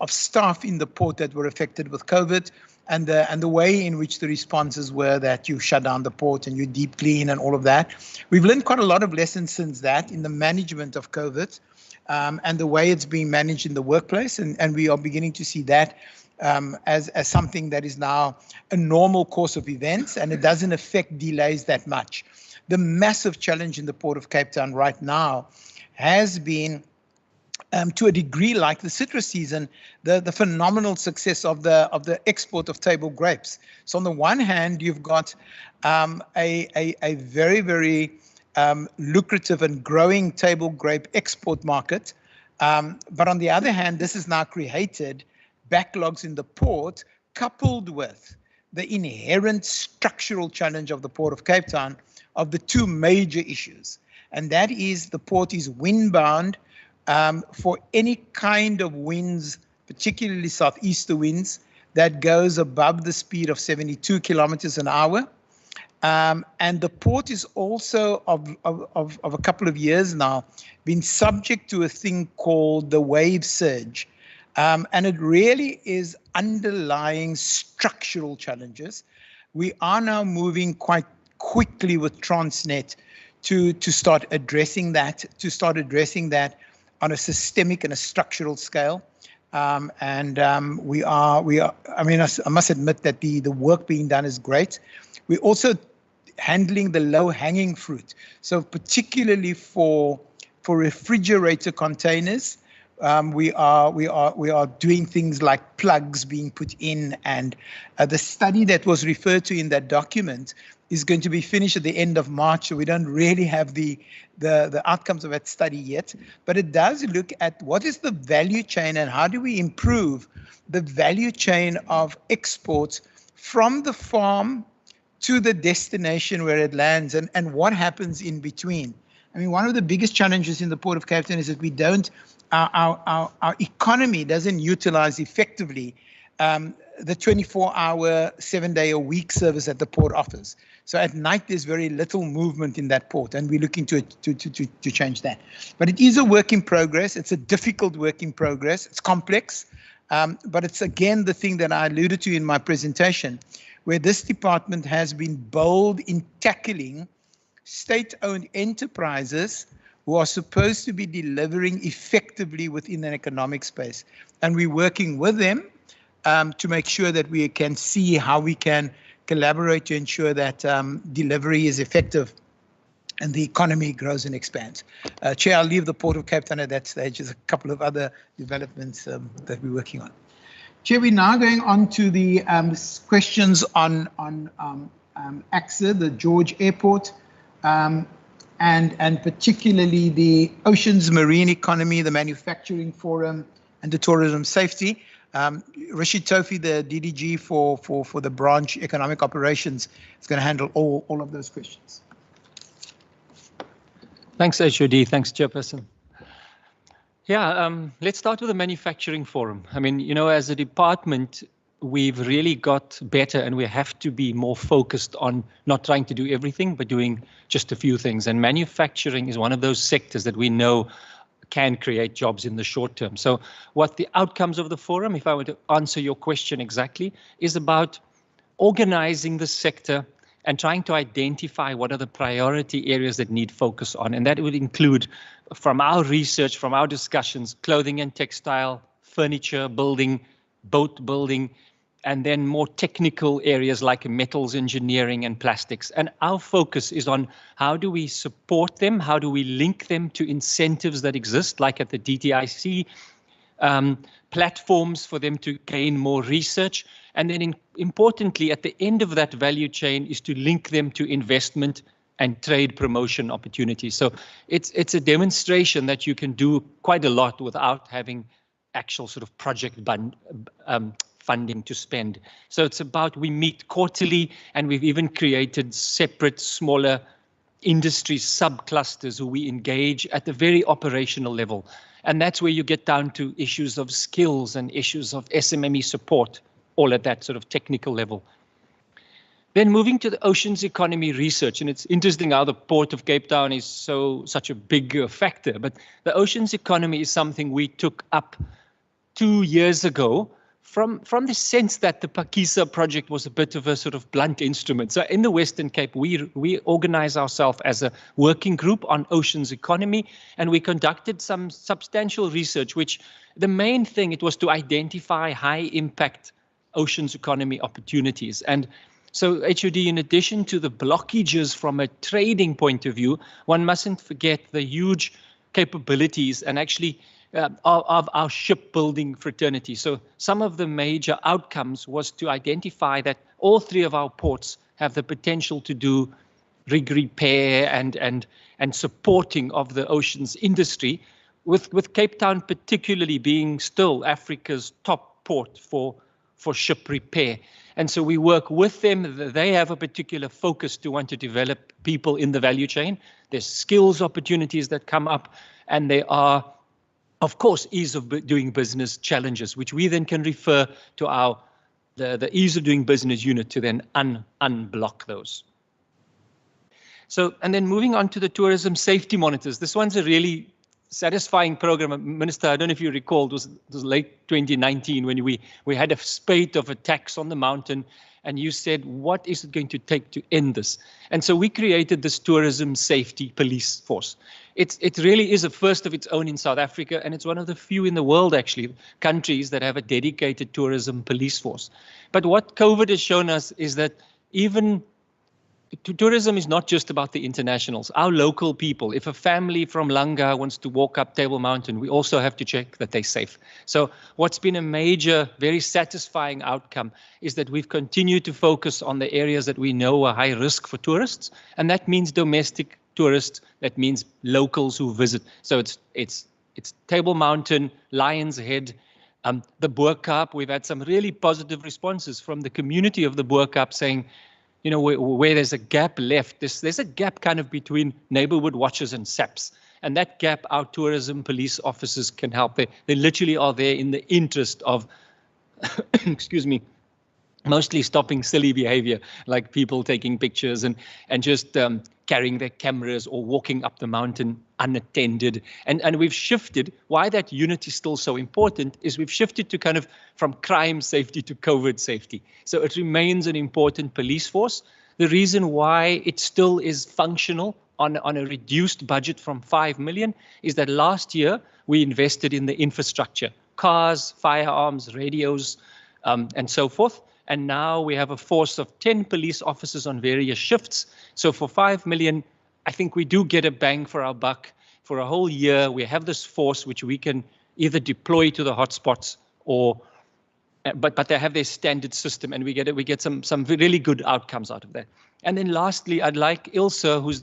staff in the port that were affected with COVID, and the way in which the responses were that you shut down the port and you deep clean and all of that. We've learned quite a lot of lessons since that in the management of COVID, and the way it's being managed in the workplace, and we are beginning to see that as something that is now a normal course of events, and it doesn't affect delays that much. The massive challenge in the Port of Cape Town right now has been, to a degree like the citrus season, the phenomenal success of the export of table grapes. So on the one hand, you've got a very lucrative and growing table grape export market, but on the other hand, this has now created backlogs in the port, coupled with the inherent structural challenge of the Port of Cape Town of the two major issues, and that is the port is windbound for any kind of winds, particularly southeaster winds, that goes above the speed of 72 kilometers an hour. And the port is also of a couple of years now been subject to a thing called the wave surge. And it really is underlying structural challenges. We are now moving quite quickly with Transnet to start addressing that on a systemic and a structural scale. we are. I mean, I must admit that the work being done is great. We're also handling the low-hanging fruit. So particularly for refrigerator containers, we are doing things like plugs being put in, and the study that was referred to in that document is going to be finished at the end of March, so we don't really have the outcomes of that study yet. But it does look at what is the value chain and how do we improve the value chain of exports from the farm to the destination where it lands, and what happens in between. I mean, one of the biggest challenges in the Port of Cape Town is that we don't, our economy doesn't utilize effectively the 24-hour, 7-day-a-week service at the port offers. So at night, there's very little movement in that port, and we're looking to change that. But it is a work in progress. It's a difficult work in progress. It's complex, but it's, again, the thing that I alluded to in my presentation, where this department has been bold in tackling state-owned enterprises who are supposed to be delivering effectively within an economic space. And we're working with them to make sure that we can see how we can collaborate to ensure that delivery is effective and the economy grows and expands. Chair, I'll leave the Port of Cape Town at that stage. There's a couple of other developments that we're working on. Chair, we're now going on to the questions on AXA, the George Airport, and particularly the Oceans Marine Economy, the Manufacturing Forum, and the Tourism Safety. Rashid Tofi, the DDG for the branch economic operations, is going to handle all of those questions. Thanks, HOD. Thanks, Chairperson. Yeah, let's start with the Manufacturing Forum. I mean, you know, as a department, we've really got better, and we have to be more focused on not trying to do everything, but doing just a few things. And manufacturing is one of those sectors that we know can create jobs in the short term. So what the outcomes of the forum, if I were to answer your question exactly, is about organizing the sector and trying to identify what are the priority areas that need focus on. And that would include, from our research, from our discussions, clothing and textile, furniture, building, boat building, and then more technical areas like metals engineering and plastics. And our focus is on how do we support them, how do we link them to incentives that exist, like at the DTIC, platforms for them to gain more research, and then importantly, at the end of that value chain is to link them to investment and trade promotion opportunities. So it's a demonstration that you can do quite a lot without having actual sort of project funding to spend. So it's about, we meet quarterly, and we've even created separate smaller industry subclusters who we engage at the very operational level. And that's where you get down to issues of skills and issues of SMME support, all at that sort of technical level. Then moving to the oceans economy research, and it's interesting how the Port of Cape Town is such a big factor, but the oceans economy is something we took up 2 years ago from the sense that the Pakisa project was a bit of a sort of blunt instrument. So in the Western Cape, we organize ourselves as a working group on oceans economy, and we conducted some substantial research, which the main thing, it was to identify high impact oceans economy opportunities. And so HOD, in addition to the blockages from a trading point of view, one mustn't forget the huge capabilities and actually of our shipbuilding fraternity. So some of the major outcomes was to identify that all 3 of our ports have the potential to do rig repair and supporting of the oceans industry, with Cape Town particularly being still Africa's top port for ship repair. And so we work with them. They have a particular focus to want to develop people in the value chain. There's skills opportunities that come up, and there are, of course, ease of doing business challenges, which we then can refer to the ease of doing business unit to then unblock those. So, and then moving on to the tourism safety monitors. This one's a really satisfying program. Minister, I don't know if you recall, it was late 2019 when we had a spate of attacks on the mountain, and you said, what is it going to take to end this? And so we created this tourism safety police force. It really is a first of its own in South Africa, and it's one of the few in the world, actually, countries that have a dedicated tourism police force. But what COVID has shown us is that even tourism is not just about the internationals. Our local people, if a family from Langa wants to walk up Table Mountain, we also have to check that they're safe. So what's been a major, very satisfying outcome is that we've continued to focus on the areas that we know are high risk for tourists, and that means domestic tourists, that means locals who visit. So it's Table Mountain, Lion's Head, the Boerkaap. We've had some really positive responses from the community of the Boerkaap saying, you know, where there's a gap left, there's a gap kind of between neighborhood watches and SAPs. And that gap, our tourism police officers can help. They literally are there in the interest of, excuse me, mostly stopping silly behavior, like people taking pictures and just carrying their cameras or walking up the mountain unattended. And we've shifted. Why that unit is still so important is we've shifted to kind of from crime safety to COVID safety. So it remains an important police force. The reason why it still is functional on a reduced budget from 5 million is that last year we invested in the infrastructure, cars, firearms, radios, and so forth. And now we have a force of 10 police officers on various shifts. So for 5 million, I think we do get a bang for our buck. For a whole year, we have this force which we can either deploy to the hotspots or, but they have their standard system, and we get some really good outcomes out of that. And then lastly, I'd like Ilse, who's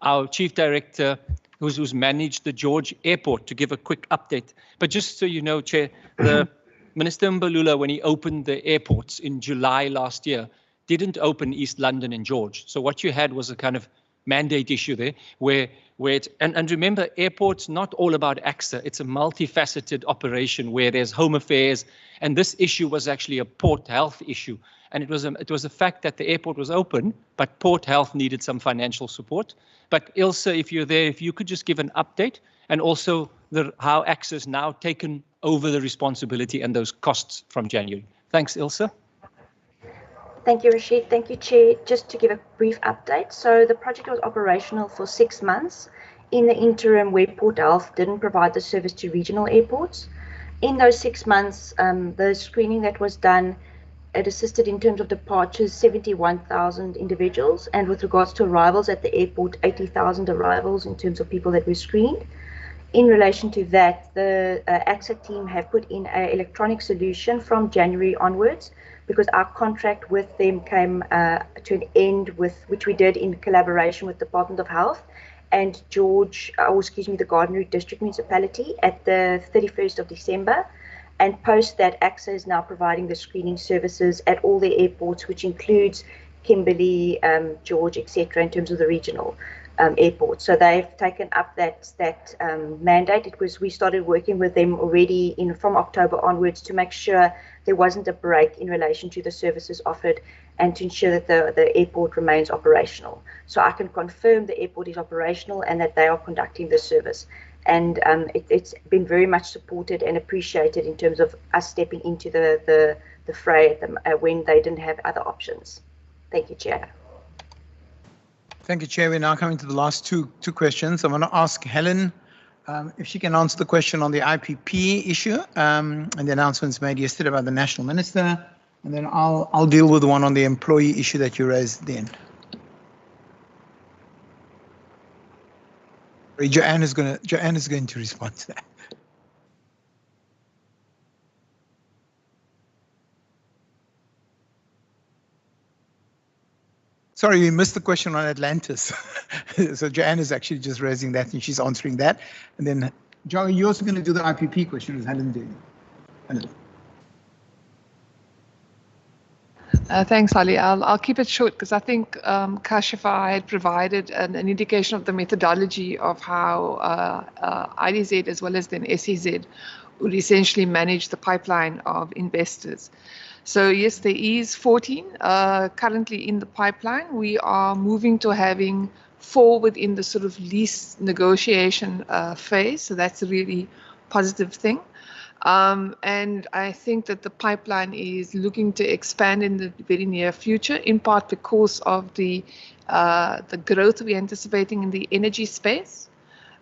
our chief director, who's managed the George Airport, to give a quick update. But just so you know, Chair, the Minister Mbalula, when he opened the airports in July last year, didn't open East London and George. So what you had was a kind of mandate issue there where it's, and remember, airports not all about AXA. It's a multifaceted operation where there's home affairs. And this issue was actually a port health issue. And it was the fact that the airport was open, but port health needed some financial support. But Ilse, if you're there, if you could just give an update, and also how AXA has now taken over the responsibility and those costs from January. Thanks, Ilse. Thank you, Rashid. Thank you, Chair. Just to give a brief update. So the project was operational for 6 months. In the interim, where Port Health didn't provide the service to regional airports. In those 6 months, the screening that was done, it assisted in terms of departures, 71,000 individuals. And with regards to arrivals at the airport, 80,000 arrivals in terms of people that were screened. In relation to that, the AXA team have put in an electronic solution from January onwards, because our contract with them came to an end, which we did in collaboration with the Department of Health and the Garden Route District Municipality at the 31st of December. And post that, AXA is now providing the screening services at all the airports, which includes Kimberley, George, etc., in terms of the regional airports. So they've taken up that mandate. We started working with them already from October onwards to make sure there wasn't a break in relation to the services offered and to ensure that the airport remains operational. So I can confirm the airport is operational and that they are conducting the service. And it's been very much supported and appreciated in terms of us stepping into the fray when they didn't have other options. Thank you, Chair. Thank you, Chair. We're now coming to the last two questions. I'm going to ask Helen if she can answer the question on the IPP issue and the announcements made yesterday by the National Minister, and then I'll deal with the one on the employee issue that you raised then. Joanne is going to respond to that. Sorry, we missed the question on Atlantis. So Joanne is actually just raising that and she's answering that. And then, Joe, you're also going to do the IPP question as Helen did. Helen. Thanks, Ali. I'll keep it short because I think Kashifa had provided an indication of the methodology of how IDZ as well as then SEZ would essentially manage the pipeline of investors. So yes, there is 14 currently in the pipeline. We are moving to having 4 within the sort of lease negotiation phase. So that's a really positive thing. And I think that the pipeline is looking to expand in the very near future, in part because of the growth we're anticipating in the energy space,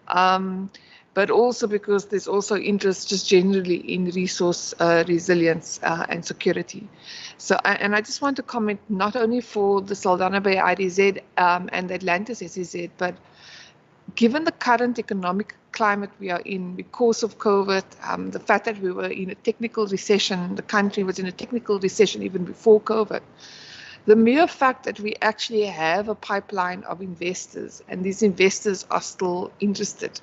but also because there's also interest just generally in resource resilience and security. So, and I just want to comment not only for the Saldana Bay IDZ and the Atlantis SEZ, but given the current economic climate we are in because of COVID, the fact that we were in a technical recession, the country was in a technical recession even before COVID, the mere fact that we actually have a pipeline of investors and these investors are still interested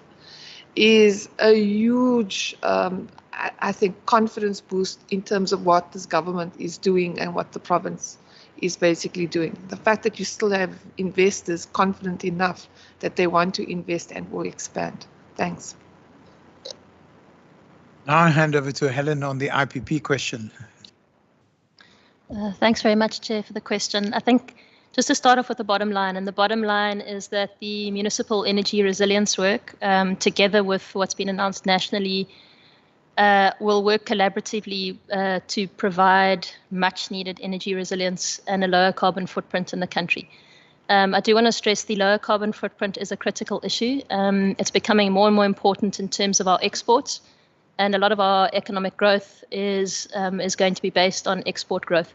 is a huge, I think, confidence boost in terms of what this government is doing and what the province is basically doing. The fact that you still have investors confident enough that they want to invest and will expand. Thanks. Now I hand over to Helen on the IPP question. Thanks very much, Chair, for the question. I think just to start off with the bottom line, and the bottom line is that the municipal energy resilience work, together with what's been announced nationally, will work collaboratively to provide much needed energy resilience and a lower carbon footprint in the country. I do want to stress the lower carbon footprint is a critical issue. It's becoming more and more important in terms of our exports, and a lot of our economic growth is going to be based on export growth.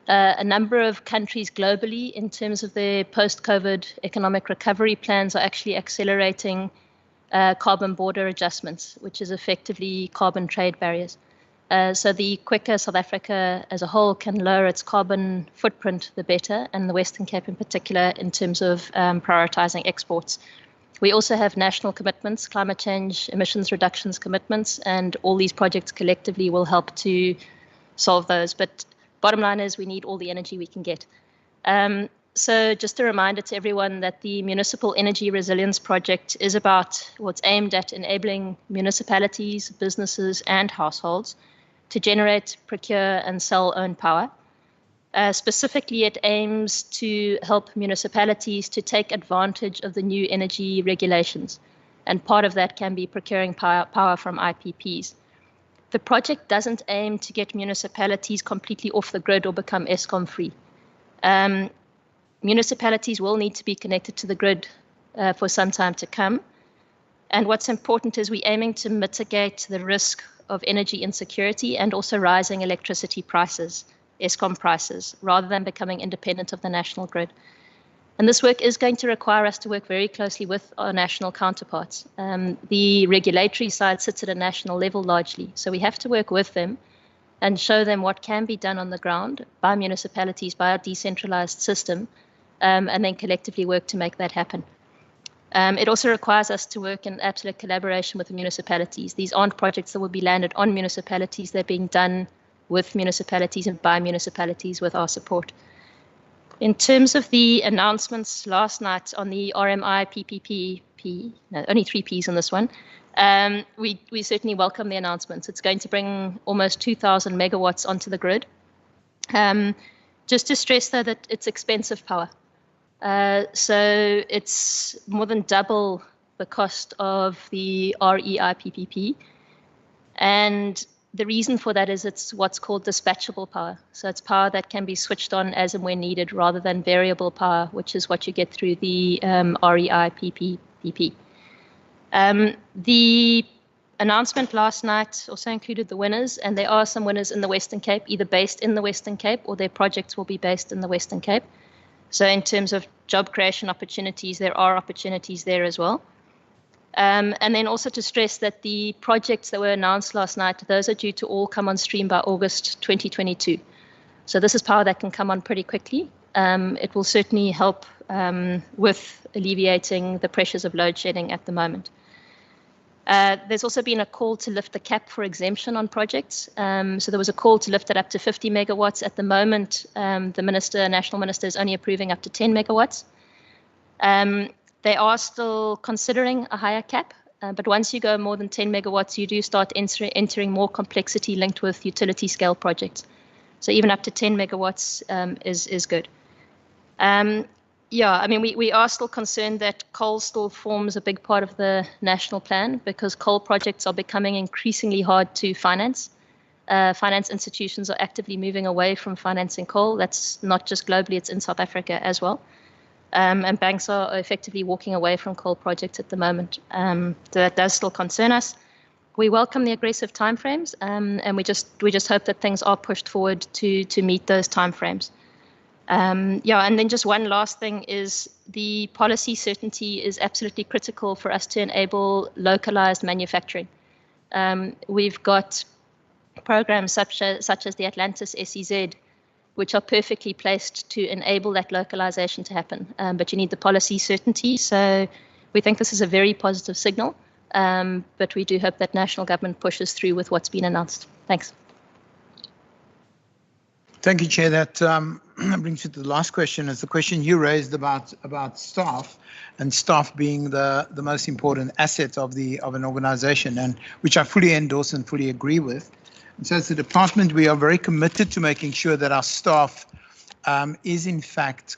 A number of countries globally, in terms of their post-COVID economic recovery plans, are actually accelerating carbon border adjustments, which is effectively carbon trade barriers. So the quicker South Africa as a whole can lower its carbon footprint, the better, and the Western Cape in particular in terms of prioritizing exports. We also have national commitments, climate change emissions reductions commitments, and all these projects collectively will help to solve those. But bottom line is we need all the energy we can get. So just a reminder to everyone that the Municipal Energy Resilience Project is about what's aimed at enabling municipalities, businesses, and households to generate, procure, and sell own power. Specifically, it aims to help municipalities to take advantage of the new energy regulations, and part of that can be procuring power from IPPs. The project doesn't aim to get municipalities completely off the grid or become Eskom free. Municipalities will need to be connected to the grid for some time to come. And what's important is we're aiming to mitigate the risk of energy insecurity and also rising electricity prices, Eskom prices, rather than becoming independent of the national grid. And this work is going to require us to work very closely with our national counterparts. The regulatory side sits at a national level largely, so we have to work with them and show them what can be done on the ground by municipalities, by a decentralized system, and then collectively work to make that happen. It also requires us to work in absolute collaboration with the municipalities. These aren't projects that will be landed on municipalities, they're being done with municipalities and by municipalities with our support. In terms of the announcements last night on the RMI PPP, no, only 3 Ps on this one, we certainly welcome the announcements. It's going to bring almost 2,000 megawatts onto the grid. Just to stress, though, that it's expensive power. So it's more than double the cost of the REI PPP. And the reason for that is it's what's called dispatchable power. So it's power that can be switched on as and when needed rather than variable power, which is what you get through the REI PPP. The announcement last night also included the winners, and there are some winners in the Western Cape, either based in the Western Cape or their projects will be based in the Western Cape. So in terms of job creation opportunities, there are opportunities there as well. And then also to stress that the projects that were announced last night, those are due to all come on stream by August 2022. So this is power that can come on pretty quickly. It will certainly help with alleviating the pressures of load shedding at the moment. There's also been a call to lift the cap for exemption on projects. So there was a call to lift it up to 50 megawatts. At the moment, the national minister is only approving up to 10 megawatts. They are still considering a higher cap, but once you go more than 10 megawatts, you do start entering more complexity linked with utility scale projects. So even up to 10 megawatts is good. Yeah, I mean, we are still concerned that coal still forms a big part of the national plan because coal projects are becoming increasingly hard to finance. Finance institutions are actively moving away from financing coal. That's not just globally, it's in South Africa as well. And banks are effectively walking away from coal projects at the moment. So that does still concern us. We welcome the aggressive timeframes, and we just hope that things are pushed forward to meet those timeframes. Yeah, and then just one last thing is the policy certainty is absolutely critical for us to enable localized manufacturing. We've got programs such as the Atlantis SEZ, which are perfectly placed to enable that localization to happen. But you need the policy certainty. So we think this is a very positive signal, but we do hope that national government pushes through with what's been announced. Thanks. Thank you, Chair. That brings you to the last question. It's the question you raised about staff, and staff being the most important asset of an organization, and which I fully endorse and fully agree with. And so as the department, we are very committed to making sure that our staff is in fact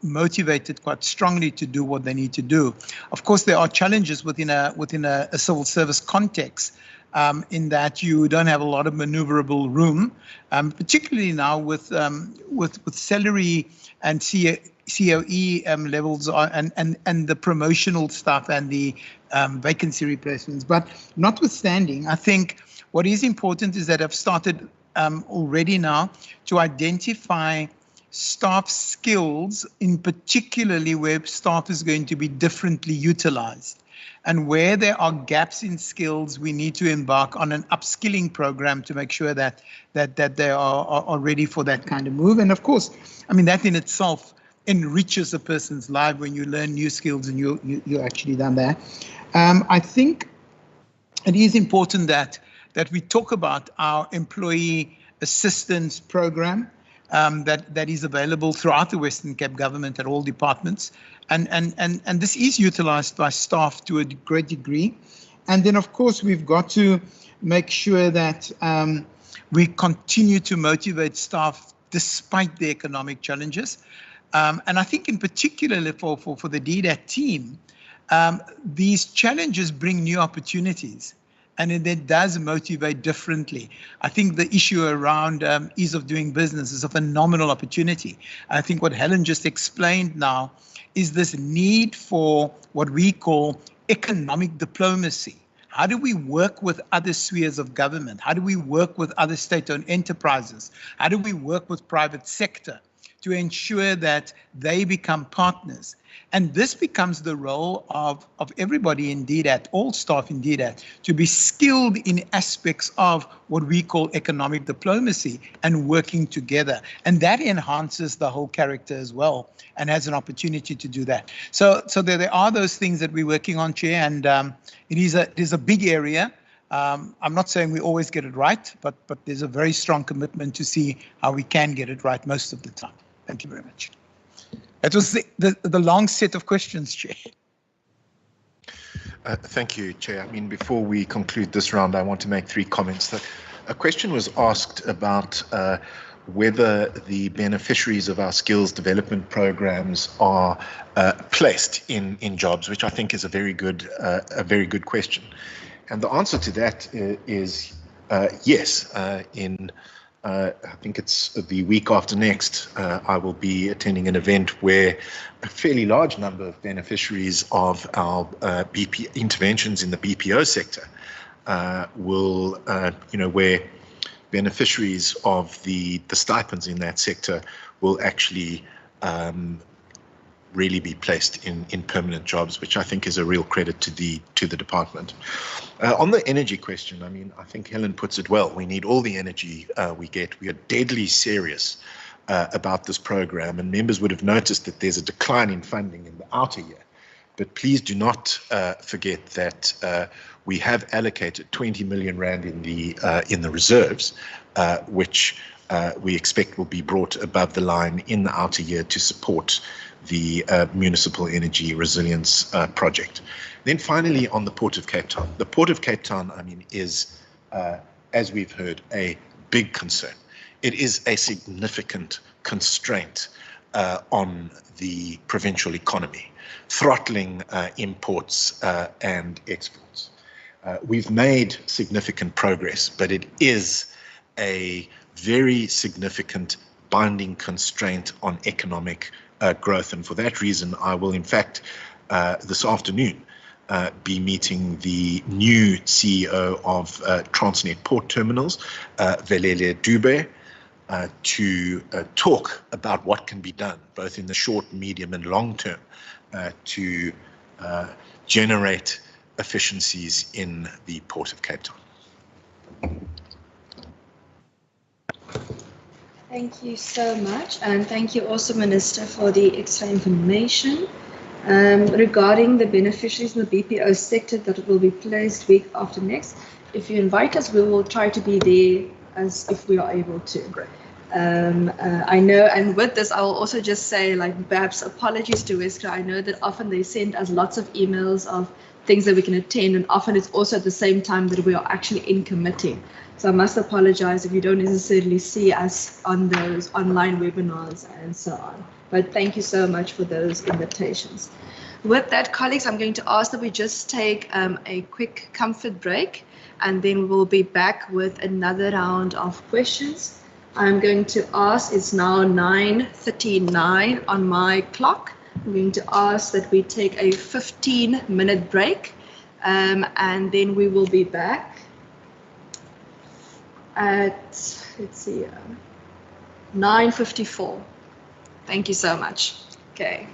motivated quite strongly to do what they need to do. Of course, there are challenges within a civil service context. In that you don't have a lot of maneuverable room, particularly now with salary and COE levels and the promotional stuff and the vacancy replacements. But notwithstanding, I think what is important is that I've started already now to identify staff skills, in particularly where staff is going to be differently utilized. And where there are gaps in skills, we need to embark on an upskilling program to make sure that they are ready for that kind of move. And of course, I mean, that in itself enriches a person's life when you learn new skills and you're actually done that. I think it is important that we talk about our employee assistance program that is available throughout the Western Cape government at all departments. And this is utilized by staff to a great degree. And then, of course, we've got to make sure that we continue to motivate staff despite the economic challenges. And I think in particular for the DDAT team, these challenges bring new opportunities. And it does motivate differently. I think the issue around ease of doing business is a phenomenal opportunity. I think what Helen just explained now is this need for what we call economic diplomacy. How do we work with other spheres of government? How do we work with other state-owned enterprises? How do we work with private sector to ensure that they become partners? And this becomes the role of everybody in DDAT, all staff in DDAT, to be skilled in aspects of what we call economic diplomacy and working together. And that enhances the whole character as well and has an opportunity to do that. So there are those things that we're working on, Chair, and it is a big area. I'm not saying we always get it right, but there's a very strong commitment to see how we can get it right most of the time. Thank you very much. That was the long set of questions, Chair. Thank you, Chair. I mean, before we conclude this round, I want to make 3 comments. A question was asked about whether the beneficiaries of our skills development programs are placed in jobs, which I think is a very good question. And the answer to that is yes. I think it's the week after next, I will be attending an event where a fairly large number of beneficiaries of our BP interventions in the BPO sector will, where beneficiaries of the stipends in that sector will actually really be placed in permanent jobs, which I think is a real credit to the department. On the energy question, I mean, I think Helen puts it well. We need all the energy we get. We are deadly serious about this program, and members would have noticed that there's a decline in funding in the outer year. But please do not forget that we have allocated 20 million rand in the reserves, which we expect will be brought above the line in the outer year to support the Municipal Energy Resilience project. Then finally, on the Port of Cape Town. The Port of Cape Town, I mean, is, as we've heard, a big concern. It is a significant constraint on the provincial economy, throttling imports and exports. We've made significant progress, but it is a very significant binding constraint on economic growth. And for that reason, I will, in fact, this afternoon, be meeting the new CEO of Transnet Port Terminals, Velele Dube, to talk about what can be done, both in the short, medium, and long term, to generate efficiencies in the Port of Cape Town. Thank you so much, and thank you also, Minister, for the extra information. Regarding the beneficiaries in the BPO sector that will be placed week after next, if you invite us, we will try to be there as if we are able to. Great. I know, and with this, I will also just say, like, perhaps apologies to Wesker. I know that often they send us lots of emails of things that we can attend, and often it's also at the same time that we are actually in committee. So I must apologize if you don't necessarily see us on those online webinars and so on. But thank you so much for those invitations. With that, colleagues, I'm going to ask that we just take a quick comfort break, and then we'll be back with another round of questions. I'm going to ask, it's now 9:39 on my clock. I'm going to ask that we take a 15-minute break, and then we will be back at, let's see, 9:54. Thank you so much. Okay.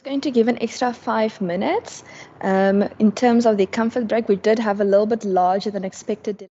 Going to give an extra 5 minutes. In terms of the comfort break, we did have a little bit larger than expected.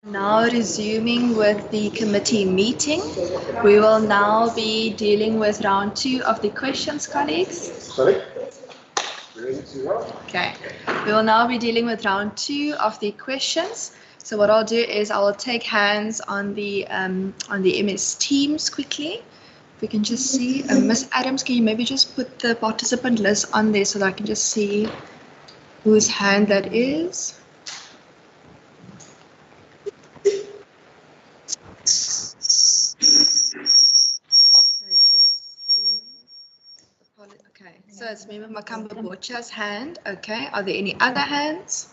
Now resuming with the committee meeting, we will now be dealing with round 2 of the questions, colleagues. Sorry? Okay, we will now be dealing with round 2 of the questions. So what I'll do is I will take hands on the MS Teams quickly. If we can just see, Ms. Adams, can you maybe just put the participant list on there so that I can just see whose hand that is? Makamba Bocha's hand. Okay, are there any other hands?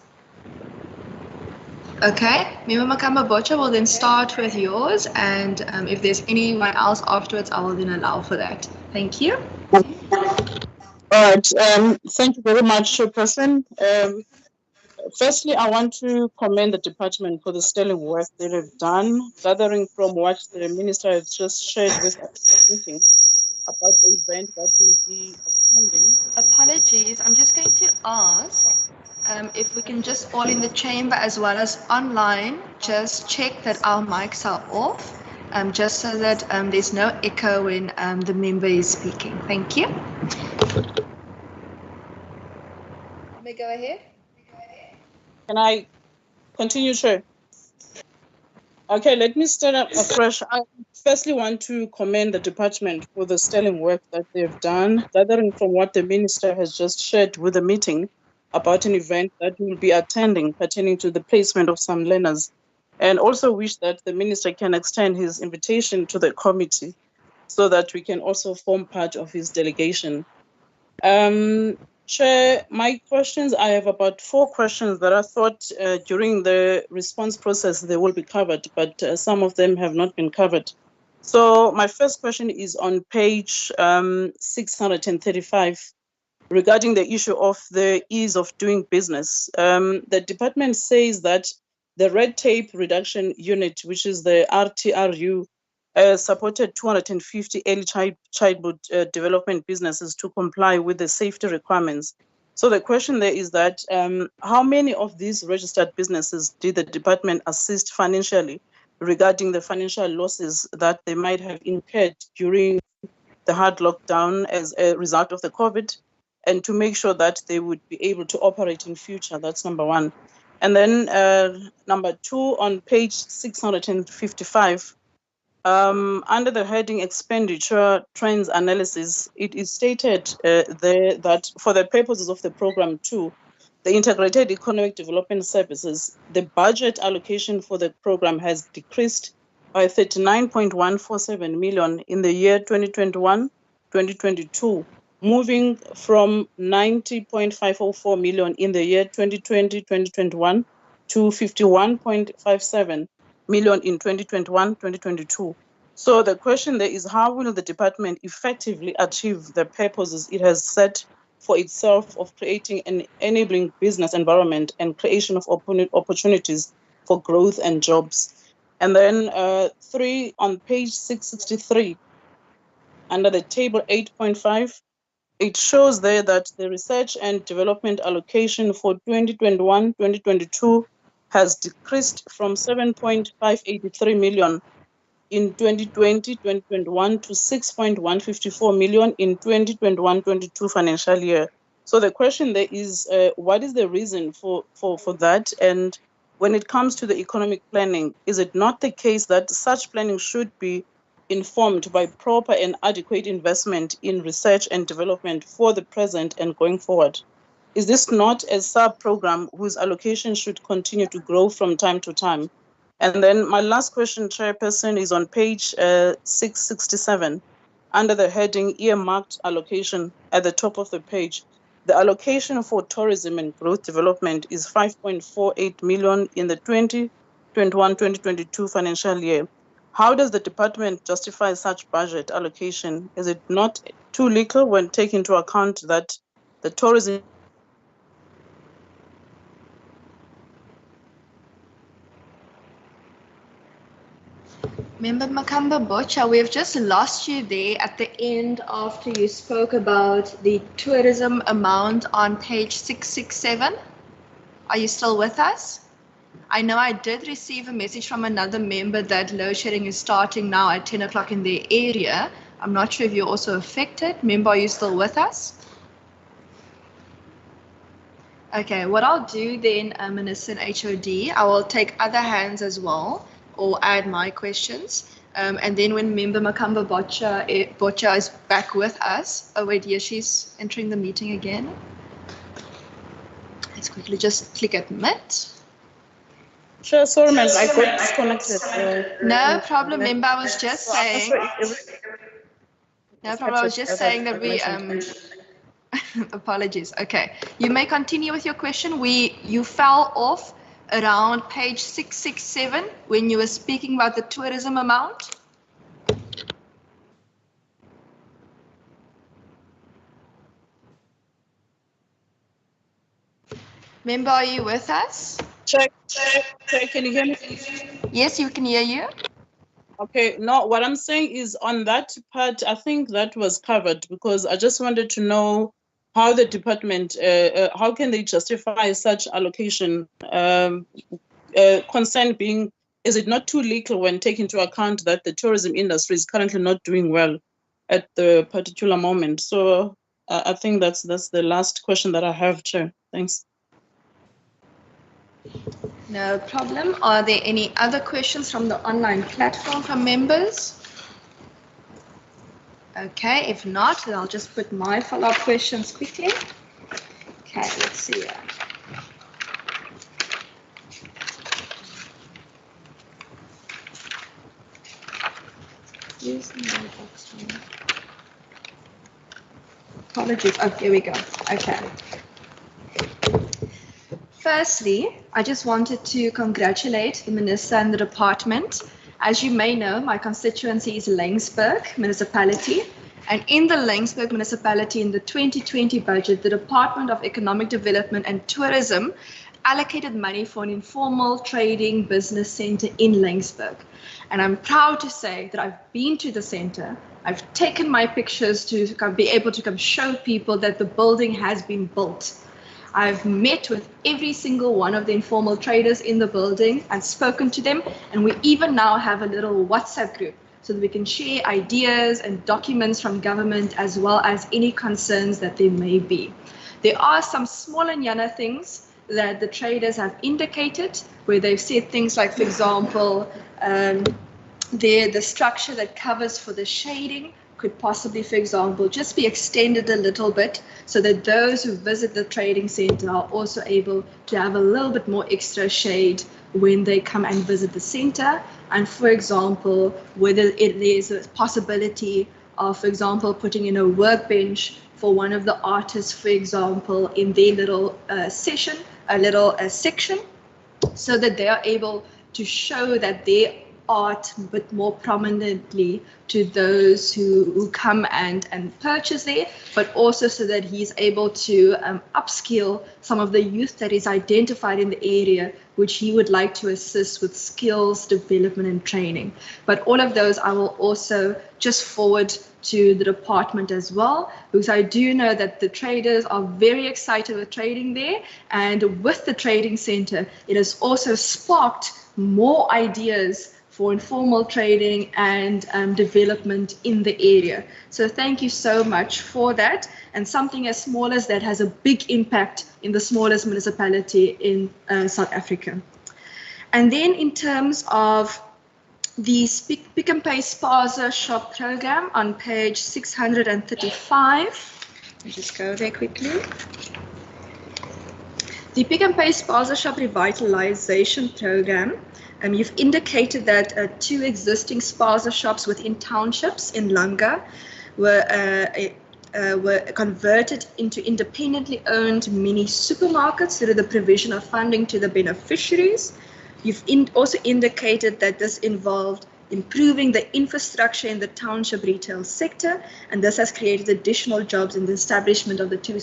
Okay, Member Makamba Bocha will then start with yours, and if there's anyone else afterwards, I will then allow for that. Thank you. All right, thank you very much, Chairperson. Firstly, I want to commend the department for the sterling work they have done, gathering from what the Minister has just shared with us about the event that will be attending. Apologies, I'm just going to ask if we can just all in the chamber as well as online, just check that our mics are off, just so that there's no echo when the member is speaking. Thank you. Let me go ahead. Can I continue, Chair? Okay, let me start up afresh. I firstly want to commend the department for the sterling work that they've done, gathering from what the Minister has just shared with the meeting about an event that we'll be attending pertaining to the placement of some learners, and also wish that the Minister can extend his invitation to the committee so that we can also form part of his delegation. Chair, my questions, I have about 4 questions that I thought during the response process they will be covered, but some of them have not been covered. So my first question is on page 635 regarding the issue of the ease of doing business. The department says that the red tape reduction unit, which is the RTRU, supported 250 early childhood development businesses to comply with the safety requirements. So the question there is that how many of these registered businesses did the department assist financially regarding the financial losses that they might have incurred during the hard lockdown as a result of the COVID, and to make sure that they would be able to operate in future? That's number 1. And then number 2, on page 655, under the heading Expenditure Trends Analysis, it is stated there that for the purposes of the program 2, the Integrated Economic Development Services, the budget allocation for the program has decreased by 39.147 million in the year 2021-2022, moving from 90.504 million in the year 2020-2021 to 51.57 million in 2021-2022. So the question there is, how will the department effectively achieve the purposes it has set for itself of creating an enabling business environment and creation of opportunities for growth and jobs? And then 3, on page 663, under the table 8.5, it shows there that the research and development allocation for 2021-2022 has decreased from 7.583 million in 2020-2021 to 6.154 million in 2021-22 financial year. So the question there is, what is the reason for that? And when it comes to the economic planning, is it not the case that such planning should be informed by proper and adequate investment in research and development for the present and going forward? Is this not a sub-program whose allocation should continue to grow from time to time? And then my last question, Chairperson, is on page 667, under the heading Earmarked Allocation at the top of the page. The allocation for tourism and growth development is 5.48 million in the 2021-2022 financial year. How does the department justify such budget allocation? Is it not too little when taking into account that the tourism Member Makamba Bocha, we've just lost you there at the end after you spoke about the tourism amount on page 667. Are you still with us? I know I did receive a message from another member that load shedding is starting now at 10 o'clock in their area. I'm not sure if you're also affected. Member, are you still with us? Okay, what I'll do then, Minister and HOD, I will take other hands as well, or add my questions. And then when Member Makamba Bocha is back with us, oh wait, yes, she's entering the meeting again. Let's quickly just click admit. Sure, sorry, ma'am, I got disconnected. No problem, Member, I was just saying. No problem, I was just saying that we, Apologies. Okay, you may continue with your question. You fell off around page 667 when you were speaking about the tourism amount. Member, are you with us? Check. Can you hear me? Yes, you can hear you. Okay, no, what I'm saying is on that part, I think that was covered because I just wanted to know how the department, how can they justify such allocation? Concern being, is it not too little when taking into account that the tourism industry is currently not doing well at the particular moment? So I think that's the last question that I have, Chair. Thanks. No problem. Are there any other questions from the online platform from members? Okay, if not, then I'll just put my follow-up questions quickly. Okay, let's see here. Use the mailbox one. Apologies. Oh, here we go. Okay. Firstly, I just wanted to congratulate the Minister and the department. As you may know, my constituency is Laingsburg Municipality. And in the Laingsburg Municipality, in the 2020 budget, the Department of Economic Development and Tourism allocated money for an informal trading business center in Laingsburg. And I'm proud to say that I've been to the center. I've taken my pictures to be able to come show people that the building has been built. I've met with every single one of the informal traders in the building and spoken to them, and we even now have a little WhatsApp group so that we can share ideas and documents from government as well as any concerns that there may be. There are some small and yana things that the traders have indicated where they've said things like, for example, the structure that covers for the shading could possibly, for example, just be extended a little bit so that those who visit the trading center are also able to have a little bit more extra shade when they come and visit the center. And for example, whether there's a possibility of, for example, putting in a workbench for one of the artists, for example, in their little section, so that they are able to show that they art but more prominently to those who come and purchase there, but also so that he's able to upskill some of the youth that is identified in the area, which he would like to assist with skills development and training. But all of those I will also just forward to the department as well, because I do know that the traders are very excited with trading there, and with the trading center, it has also sparked more ideas for informal trading and development in the area. So thank you so much for that. And something as small as that has a big impact in the smallest municipality in South Africa. And then in terms of the Pick and Pay Spaza Shop program on page 635, let me just go there quickly. The Pick and Pay Spaza Shop Revitalization Program, you've indicated that 2 existing spaza shops within townships in Langa were converted into independently owned mini supermarkets through the provision of funding to the beneficiaries. You've also indicated that this involved improving the infrastructure in the township retail sector, and this has created additional jobs in the establishment of the 2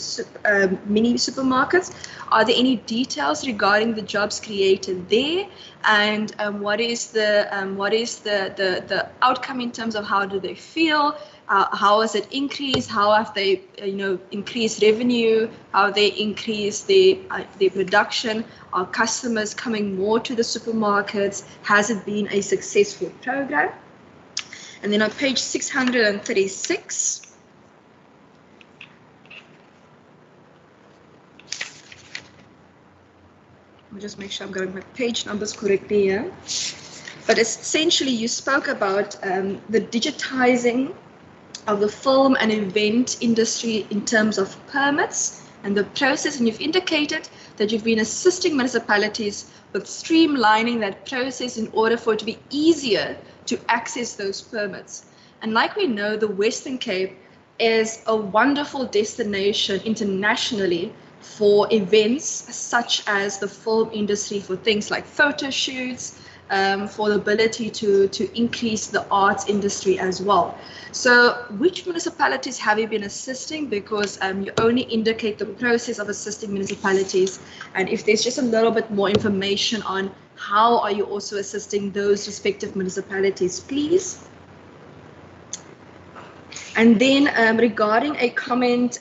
mini supermarkets. Are there any details regarding the jobs created there, and what is the outcome in terms of how do they feel? How has it increased? How have they, increased revenue? How they increased their production? Are customers coming more to the supermarkets? Has it been a successful program? And then on page 636, I'll just make sure I'm getting my page numbers correctly here. But essentially, you spoke about the digitizing of the film and event industry in terms of permits and the process, and you've indicated that you've been assisting municipalities with streamlining that process in order for it to be easier to access those permits. And like we know, the Western Cape is a wonderful destination internationally for events such as the film industry, for things like photo shoots, for the ability to increase the arts industry as well. So which municipalities have you been assisting? Because you only indicate the process of assisting municipalities. And if there's just a little bit more information on how are you also assisting those respective municipalities, please. And then regarding a comment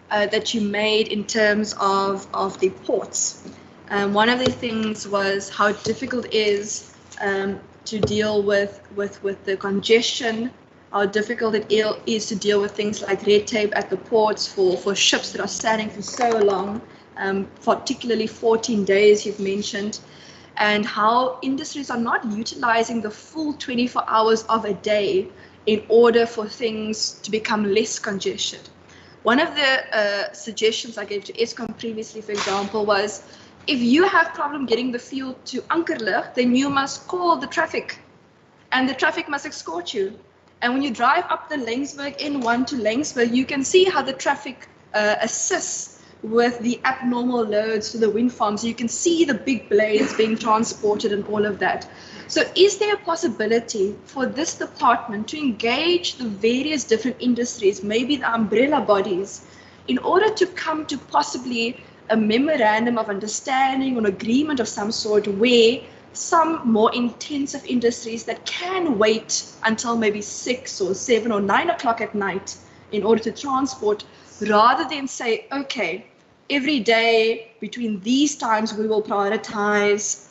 that you made in terms of the ports, one of the things was how difficult it is to deal with the congestion, how difficult it is to deal with things like red tape at the ports for ships that are standing for so long, particularly 14 days you've mentioned, and how industries are not utilizing the full 24 hours of a day in order for things to become less congested. One of the suggestions I gave to Eskom previously, for example, was if you have problem getting the fuel to Ankerlig, then you must call the traffic and the traffic must escort you. And when you drive up the Langsburg N1 to Langsburg, you can see how the traffic assists with the abnormal loads to the wind farms. You can see the big blades being transported and all of that. So is there a possibility for this department to engage the various different industries, maybe the umbrella bodies, in order to come to possibly a memorandum of understanding or agreement of some sort where some more intensive industries that can wait until maybe 6 or 7 or 9 o'clock at night in order to transport, rather than say, okay, every day between these times we will prioritize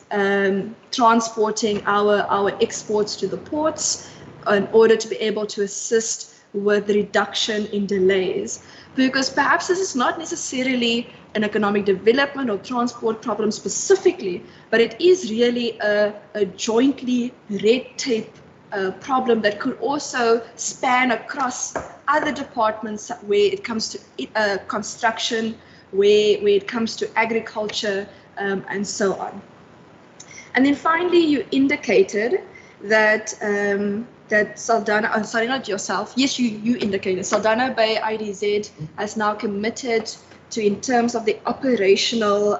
transporting our exports to the ports in order to be able to assist with the reduction in delays. Because perhaps this is not necessarily an economic development or transport problem specifically, but it is really a jointly red tape problem that could also span across other departments where it comes to construction, where it comes to agriculture, and so on. And then finally, you indicated that that Saldana, sorry, not yourself. Yes, you indicated Saldana Bay IDZ has now committed to, in terms of the operational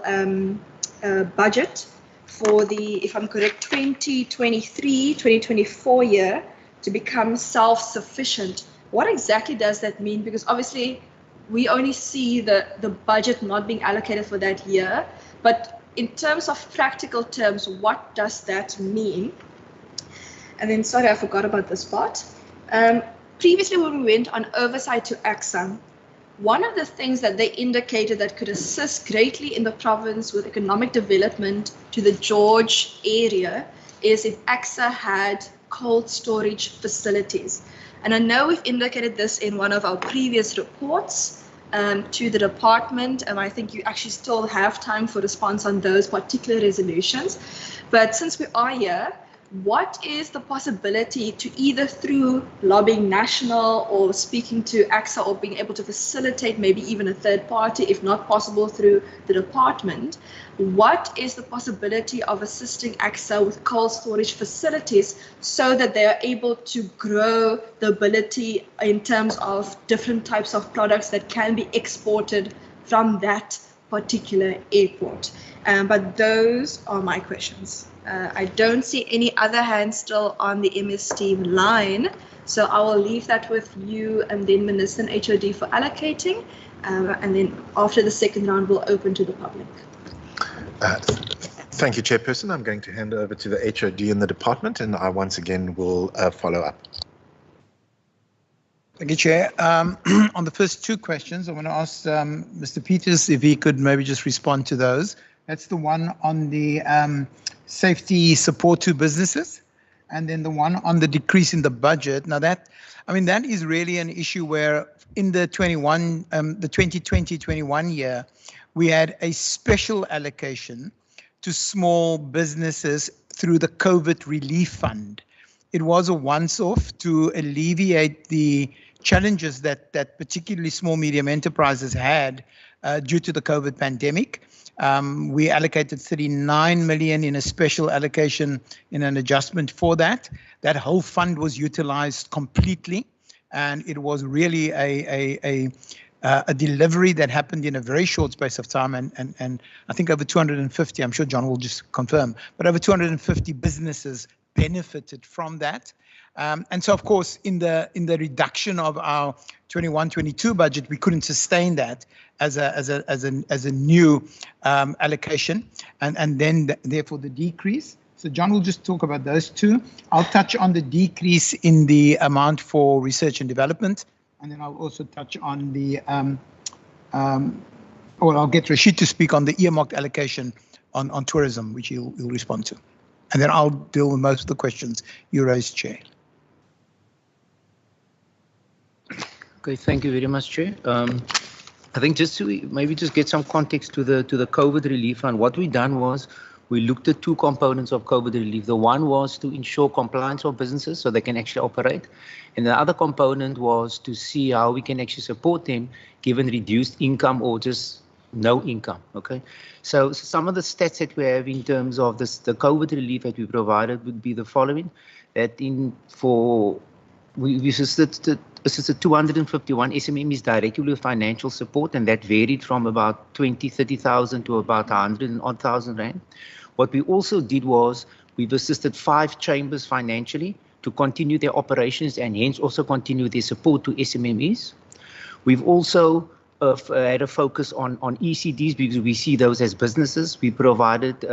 budget for the, if I'm correct, 2023-2024 year to become self-sufficient. What exactly does that mean? Because obviously we only see the budget not being allocated for that year, but in terms of practical terms, what does that mean? And then, sorry, I forgot about this part. Previously, when we went on oversight to AXA, one of the things that they indicated that could assist greatly in the province with economic development to the George area is if AXA had cold storage facilities. And I know we've indicated this in one of our previous reports to the department, and I think you actually still have time for response on those particular resolutions. But since we are here, what is the possibility to either through lobbying national or speaking to AXA or being able to facilitate maybe even a third party, if not possible through the department, what is the possibility of assisting AXA with cold storage facilities so that they are able to grow the ability in terms of different types of products that can be exported from that particular airport? But those are my questions. I don't see any other hands still on the MS team line, so I will leave that with you and then Minister and HOD for allocating, and then after the second round we'll open to the public. Thank you, Chairperson. I'm going to hand over to the HOD in the department, and I once again will follow up. Thank you, Chair. On the first two questions, I want to ask Mr. Peters if he could maybe just respond to those. That's the one on the safety support to businesses, and then the one on the decrease in the budget. Now that, I mean, that is really an issue where in the 2020-21 year, we had a special allocation to small businesses through the COVID relief fund. It was a once-off to alleviate the challenges that particularly small medium enterprises had due to the COVID pandemic. We allocated 39 million in a special allocation in an adjustment for that. That whole fund was utilized completely. and it was really a delivery that happened in a very short space of time, and I think over 250, I'm sure John will just confirm, but over 250 businesses benefited from that. And so, of course, in the reduction of our 21-22 budget, we couldn't sustain that as a new allocation, and then therefore the decrease. So John will just talk about those two. I'll touch on the decrease in the amount for research and development, and then I'll also touch on the I'll get Rashid to speak on the earmarked allocation on tourism, which he'll respond to, and then I'll deal with most of the questions you raised, Chair. Okay, thank you very much, Chair. I think just to maybe just get some context to the COVID relief fund, what we done was we looked at two components of COVID relief. The one was to ensure compliance of businesses so they can actually operate. And the other component was to see how we can actually support them given reduced income or just no income. Okay, so some of the stats that we have in terms of the COVID relief that we provided would be the following: that we assisted 251 SMEs directly with financial support, and that varied from about 30,000 to about 100,000 rand. What we also did was we've assisted 5 chambers financially to continue their operations and hence also continue their support to SMEs. We've also had a focus on ECDs because we see those as businesses. We provided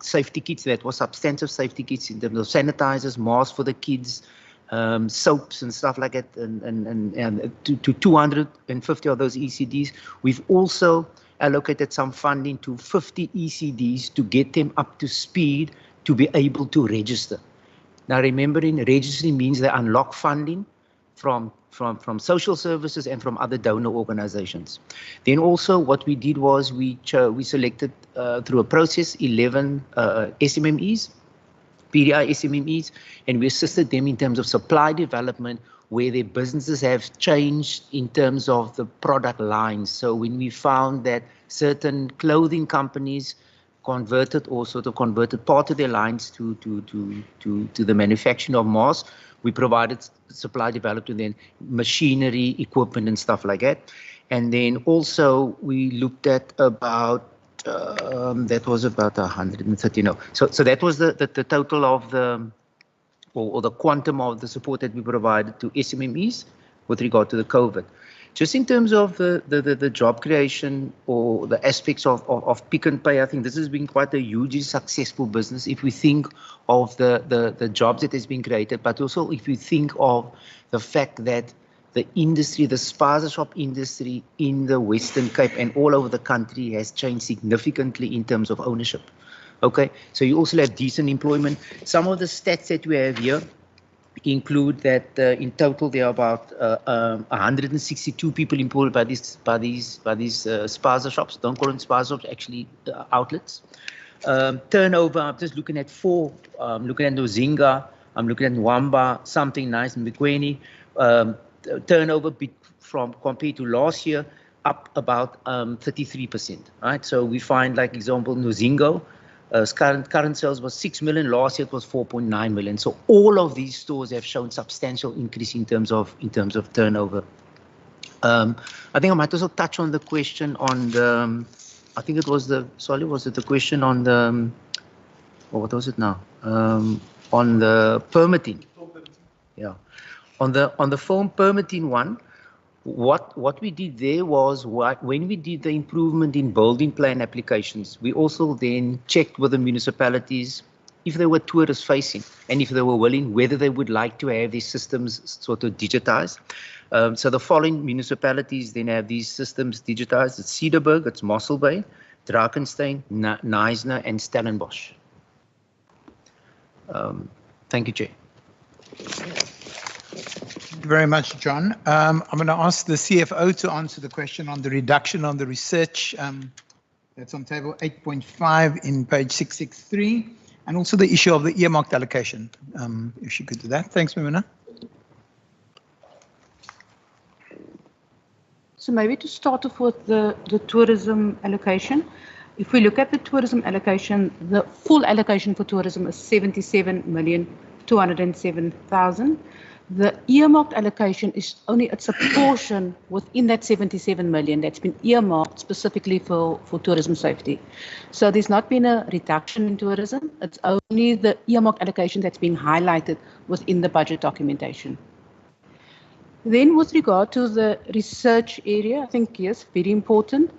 safety kits, that was substantive safety kits in terms of sanitizers, masks for the kids, soaps and stuff like that, and to 250 of those ECDs. We've also allocated some funding to 50 ECDs to get them up to speed to be able to register. Now, remembering registering means they unlock funding from social services and from other donor organizations. Then also what we did was we selected through a process 11 SMMEs, PDI SMMEs, and we assisted them in terms of supply development where their businesses have changed in terms of the product lines. So when we found that certain clothing companies converted part of their lines to the manufacturing of masks, we provided supply development, then machinery, equipment and stuff like that. And then also we looked at about that was about 130. No, so that was the total of the quantum of the support that we provided to SMMEs with regard to the COVID. Just in terms of the job creation or the aspects of Pick n Pay, I think this has been quite a hugely successful business if we think of the jobs that has been created, but also if you think of the fact that the industry, the spaza shop industry in the Western Cape and all over the country has changed significantly in terms of ownership. Okay, so you also have decent employment. Some of the stats that we have here include that in total there are about 162 people employed by these spaza shops. Don't call them spaza shops, actually outlets. Turnover, I'm just looking at 4. I'm looking at Nozinga, I'm looking at Nwamba, something nice in Bikweni. Turnover compared to last year up about 33%. Right, so we find, like example, Nozingo. Current sales was 6 million. Last year it was 4.9 million. So all of these stores have shown substantial increase in terms of turnover. I think I might also touch on the question on the. I think it was the. Sorry, was it the question on the? Or what was it now? On the permitting. Yeah, on the phone permitting one. What we did there was when we did the improvement in building plan applications, we also then checked with the municipalities if they were tourist facing and if they were willing, whether they would like to have these systems sort of digitized. So the following municipalities then have these systems digitized: it's Cedarburg, it's Mossel Bay, Drakenstein, Knysna and Stellenbosch. Thank you, Chair. Thank you very much, John. I'm going to ask the CFO to answer the question on the reduction on the research. That's on table 8.5 in page 663, and also the issue of the earmarked allocation. If she could do that. Thanks, Mimina. So maybe to start off with the tourism allocation. If we look at the tourism allocation, the full allocation for tourism is 77,207,000. The earmarked allocation is only, it's a portion within that 77 million that's been earmarked specifically for tourism safety. So there's not been a reduction in tourism. It's only the earmarked allocation that's been highlighted within the budget documentation. Then with regard to the research area, I think, yes, very important.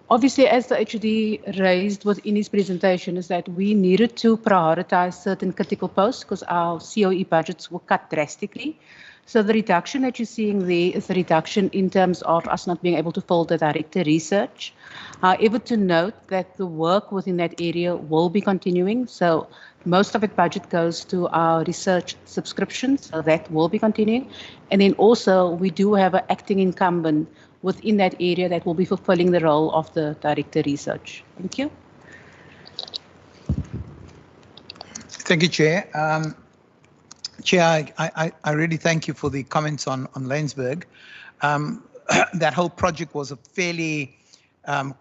Obviously, as the HOD raised within his presentation, is that we needed to prioritize certain critical posts because our COE budgets were cut drastically. So the reduction that you're seeing there is a reduction in terms of us not being able to fill the director research. However, to note that the work within that area will be continuing. So most of its budget goes to our research subscriptions, so that will be continuing. And then also we do have an acting incumbent within that area that will be fulfilling the role of the director research. Thank you. Thank you, Chair. Chair, I really thank you for the comments on Laingsburg. That whole project was a fairly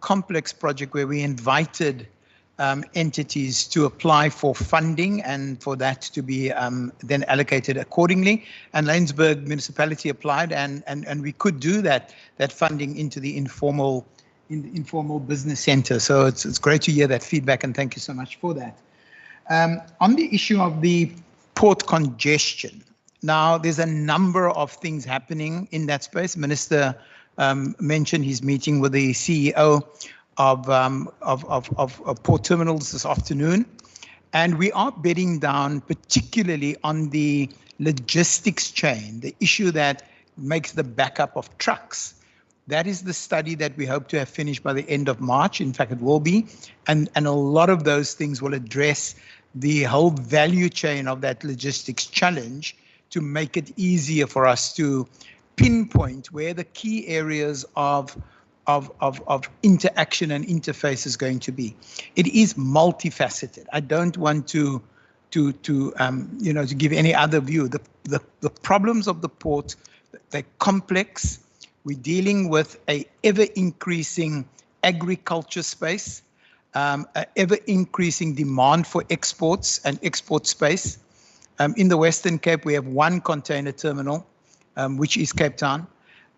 complex project where we invited entities to apply for funding and for that to be then allocated accordingly. And Laingsburg Municipality applied, and we could do that funding into the informal business center. So it's great to hear that feedback, and thank you so much for that. On the issue of the port congestion, now there's a number of things happening in that space. Minister mentioned his meeting with the CEO of port terminals this afternoon, and we are bedding down particularly on the logistics chain, the issue that makes the backup of trucks. That is the study that we hope to have finished by the end of March. In fact, it will be, and a lot of those things will address the whole value chain of that logistics challenge to make it easier for us to pinpoint where the key areas of interaction and interface is going to be. It is multifaceted. I don't want to give any other view. The problems of the port, they're complex. We're dealing with a ever increasing agriculture space, ever increasing demand for exports and export space. In the Western Cape, we have one container terminal, which is Cape Town.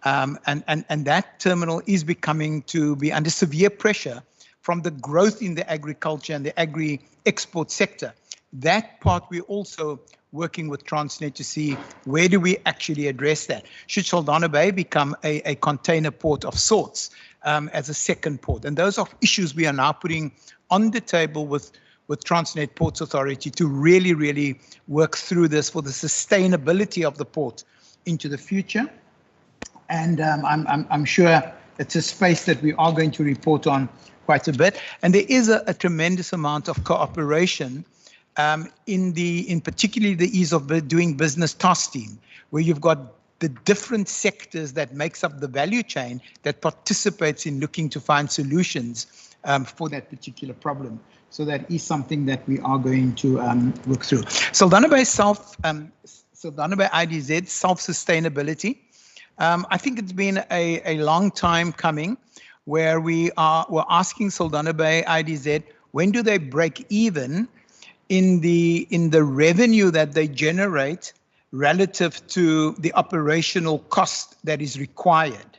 And that terminal is becoming to be under severe pressure from the growth in the agriculture and the agri-export sector. That part we're also working with Transnet to see where do we actually address that. Should Saldana Bay become a container port of sorts as a second port? And those are issues we are now putting on the table with Transnet Ports Authority to really work through this for the sustainability of the port into the future. And I'm sure it's a space that we are going to report on quite a bit. And there is a tremendous amount of cooperation in particularly the ease of doing business task team, where you've got the different sectors that makes up the value chain that participates in looking to find solutions for that particular problem. So that is something that we are going to work through. Saldana Bay IDZ self-sustainability. I think it's been a long time coming where we're asking Saldana Bay IDZ, when do they break even in the revenue that they generate relative to the operational cost that is required?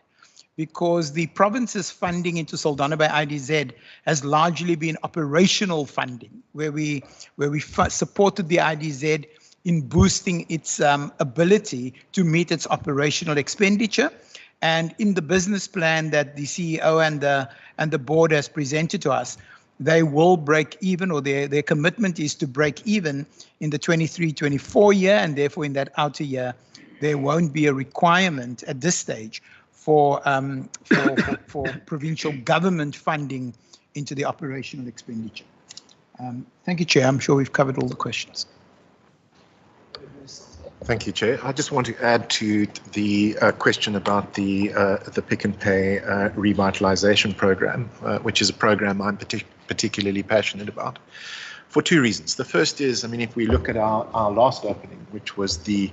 Because the province's funding into Saldana Bay IDZ has largely been operational funding, where we supported the IDZ in boosting its ability to meet its operational expenditure. And in the business plan that the CEO and the board has presented to us, they will break even, or their commitment is to break even in the 23-24 year, and therefore in that outer year, there won't be a requirement at this stage for provincial government funding into the operational expenditure. Thank you, Chair. I'm sure we've covered all the questions. Thank you, Chair. I just want to add to the question about the Pick and Pay revitalization program, which is a program I'm particularly passionate about, for two reasons. The first is, I mean, if we look at our last opening, which was the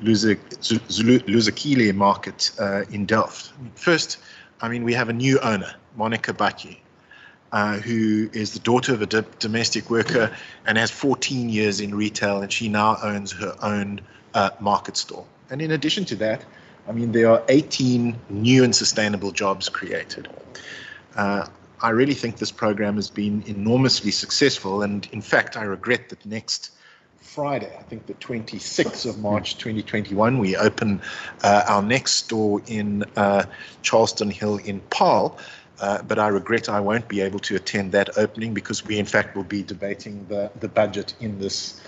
Luzakile market in Delft. First, I mean, we have a new owner, Monica Batyi, who is the daughter of a domestic worker and has 14 years in retail, and she now owns her own market stall. And in addition to that, I mean, there are 18 new and sustainable jobs created. I really think this program has been enormously successful, and in fact, I regret that next Friday, I think the 26th of March 2021, we open our next store in Charleston Hill in Paarl, but I regret I won't be able to attend that opening because we in fact will be debating the budget in this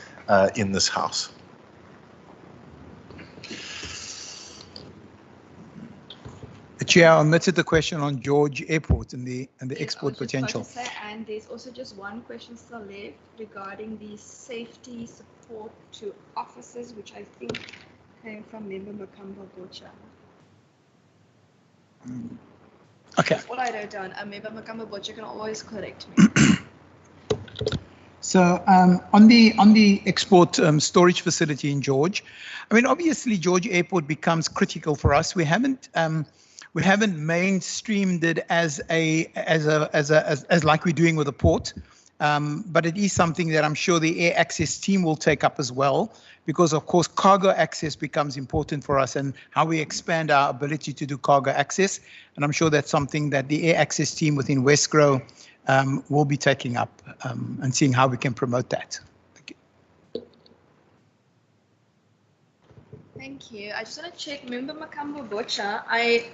house. The Chair omitted the question on George Airport and the export potential. And there's also just one question still left regarding the safety support to officers, which I think came from Member Makamba Bocha. Okay. That's all I wrote down. Member Makamba Bocha can always correct me. So on the export storage facility in George, I mean, obviously George Airport becomes critical for us. We haven't mainstreamed it as like we're doing with the port, but it is something that I'm sure the air access team will take up as well, because of course cargo access becomes important for us and how we expand our ability to do cargo access. And I'm sure that's something that the air access team within Westgrow will be taking up and seeing how we can promote that. Thank you. I just want to check, Member Makamba Bocha,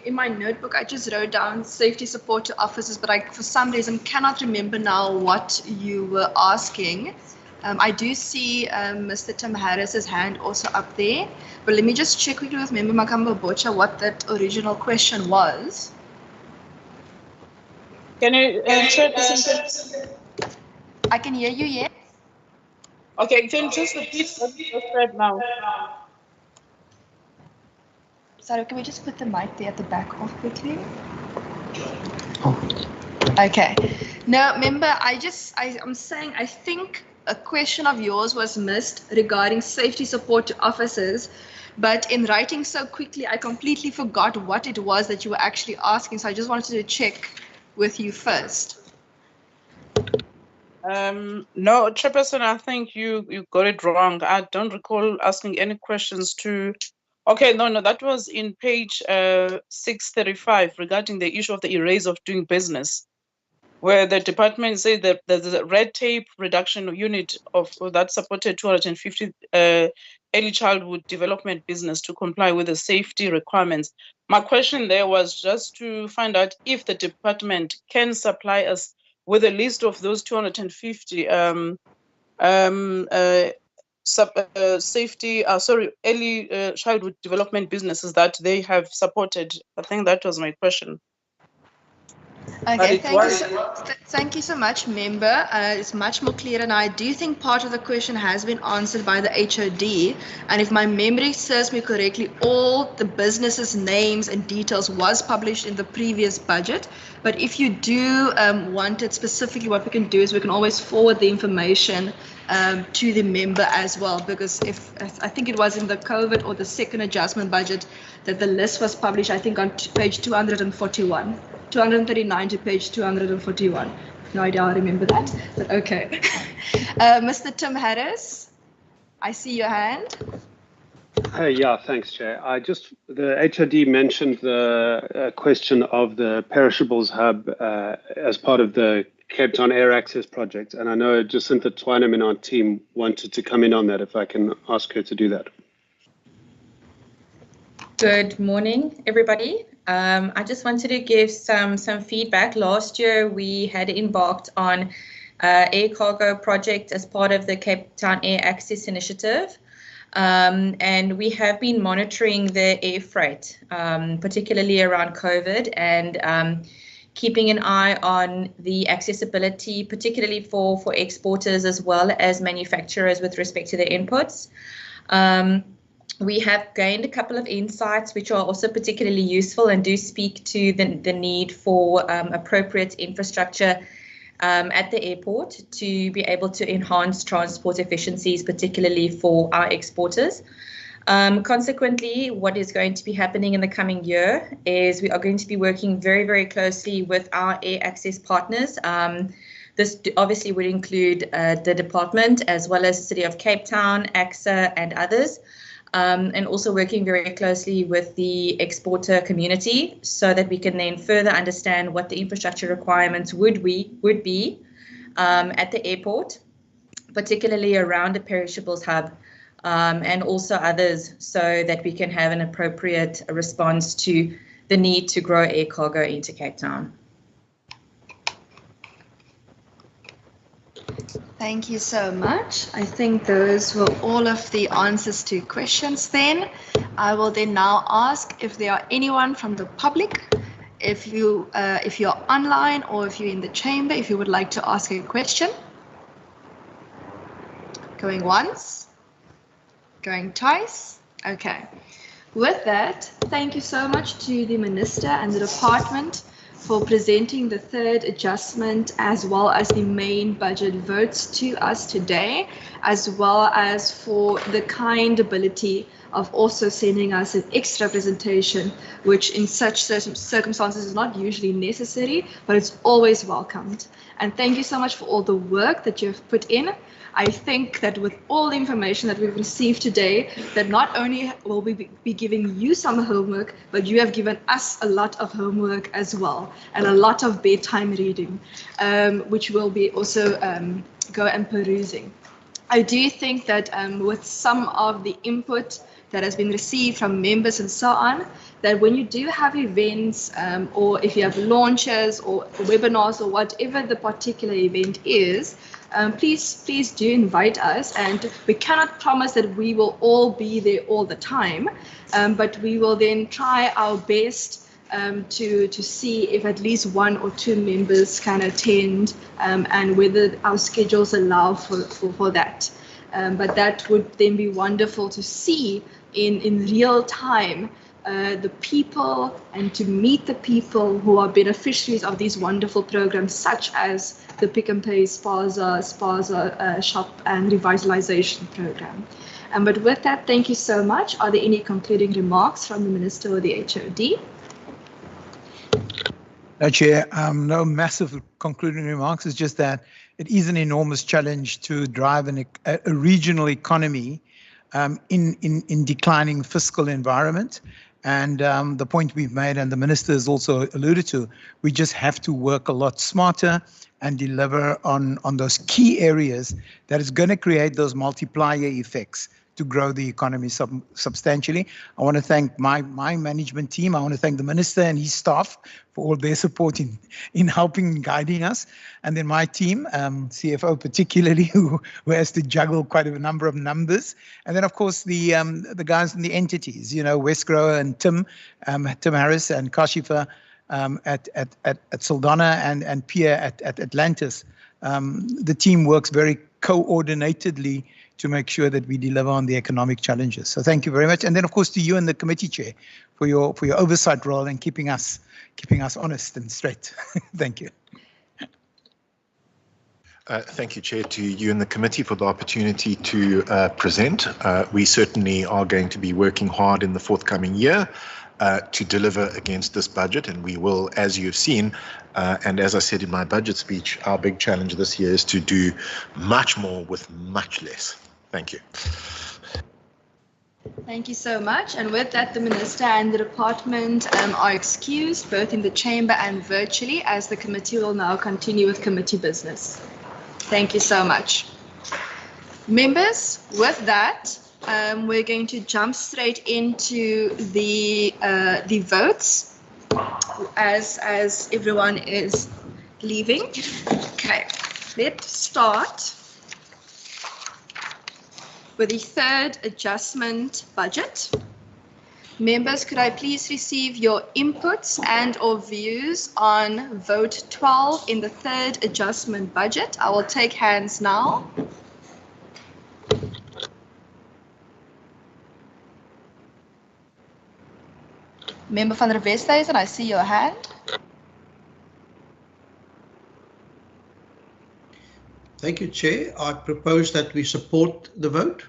in my notebook, I just wrote down safety support to officers, but I, for some reason, cannot remember now what you were asking. I do see Mr. Tim Harris's hand also up there, but let me just check quickly with Member Makamba Bocha what that original question was. Can you check this? I can hear you, yes. Okay, can you just repeat what you just said now? Sorry, can we just put the mic there at the back off quickly? Okay. No, remember, I'm saying I think a question of yours was missed regarding safety support to officers, but in writing so quickly, I completely forgot what it was that you were actually asking. So I just wanted to check with you first. No, Chairperson, I think you got it wrong. I don't recall asking any questions to. Okay, no, that was in page 635 regarding the issue of the erase of doing business, where the department said that there's a red tape reduction unit that supported 250 early childhood development business to comply with the safety requirements. My question there was just to find out if the department can supply us with a list of those 250 early childhood development businesses that they have supported. I think that was my question. Okay, thank you so much, Member. It's much more clear, and I do think part of the question has been answered by the HOD. And if my memory serves me correctly, all the businesses' names and details was published in the previous budget. But if you do want it specifically, what we can do is we can always forward the information to the member as well, because if I think it was in the COVID or the second adjustment budget that the list was published, I think on page 241. 239 to page 241. No idea how I remember that, but okay. Mr. Tim Harris, I see your hand. Yeah, thanks, Chair. The HOD mentioned the question of the perishables hub as part of the Cape Town Air Access project, and I know Jacinta Twynham in our team wanted to come in on that, if I can ask her to do that. Good morning, everybody. I just wanted to give some feedback. Last year, we had embarked on air cargo project as part of the Cape Town Air Access Initiative. And we have been monitoring the air freight, particularly around COVID, and keeping an eye on the accessibility, particularly for exporters as well as manufacturers with respect to their inputs. We have gained a couple of insights which are also particularly useful and do speak to the need for appropriate infrastructure at the airport to be able to enhance transport efficiencies, particularly for our exporters. Consequently, what is going to be happening in the coming year is we are going to be working very, very closely with our air access partners. This obviously would include the department as well as the City of Cape Town, AXA and others. and also working very closely with the exporter community so that we can then further understand what the infrastructure requirements would be at the airport, particularly around the perishables hub, and also others, so that we can have an appropriate response to the need to grow air cargo into Cape Town. Thank you so much. I think those were all of the answers to questions then. I will then now ask if there are anyone from the public, if you're online or if you're in the chamber, if you would like to ask a question. Going once, going twice. Okay. With that, thank you so much to the Minister and the department for presenting the third adjustment as well as the main budget votes to us today, as well as for the kind ability of also sending us an extra presentation, which in such circumstances is not usually necessary, but it's always welcomed. And thank you so much for all the work that you've put in. I think that with all the information that we've received today, that not only will we be giving you some homework, but you have given us a lot of homework as well, and a lot of bedtime reading, which we'll be also go and perusing. I do think that with some of the input that has been received from members and so on, that when you do have events or if you have launches or webinars or whatever the particular event is, please do invite us, and we cannot promise that we will all be there all the time, but we will then try our best to see if at least one or two members can attend and whether our schedules allow for that. But that would then be wonderful to see in real time the people and to meet the people who are beneficiaries of these wonderful programs, such as the Pick and Pay Spaza Shop and Revitalization Program. But with that, thank you so much. Are there any concluding remarks from the Minister or the HOD? No, Chair, no massive concluding remarks. It's just that it is an enormous challenge to drive a regional economy in declining fiscal environment. And the point we've made, and the Minister has also alluded to, we just have to work a lot smarter and deliver on those key areas that is going to create those multiplier effects to grow the economy substantially. I want to thank my management team. I want to thank the Minister and his staff for all their support in helping and guiding us. And then my team, CFO particularly, who has to juggle quite a number of numbers. And then, of course, the guys in the entities, Westgrow and Tim Harris and Kashifa at Saldana and Pierre at Atlantis. The team works very coordinatedly to make sure that we deliver on the economic challenges. So thank you very much. And then, of course, to you and the committee chair for your oversight role and keeping us honest and straight. Thank you. Thank you, Chair, to you and the committee for the opportunity to present. We certainly are going to be working hard in the forthcoming year to deliver against this budget, and we will, as you've seen, and as I said in my budget speech, our big challenge this year is to do much more with much less. Thank you. Thank you so much. And with that, the Minister and the department are excused, both in the chamber and virtually, as the committee will now continue with committee business. Thank you so much. Members, with that, we're going to jump straight into the votes as everyone is leaving. Okay, let's start with the third adjustment budget. Members, could I please receive your inputs and or views on vote 12 in the third adjustment budget? I will take hands now. Member van der Westhuizen, I see your hand. Thank you, Chair. I propose that we support the vote.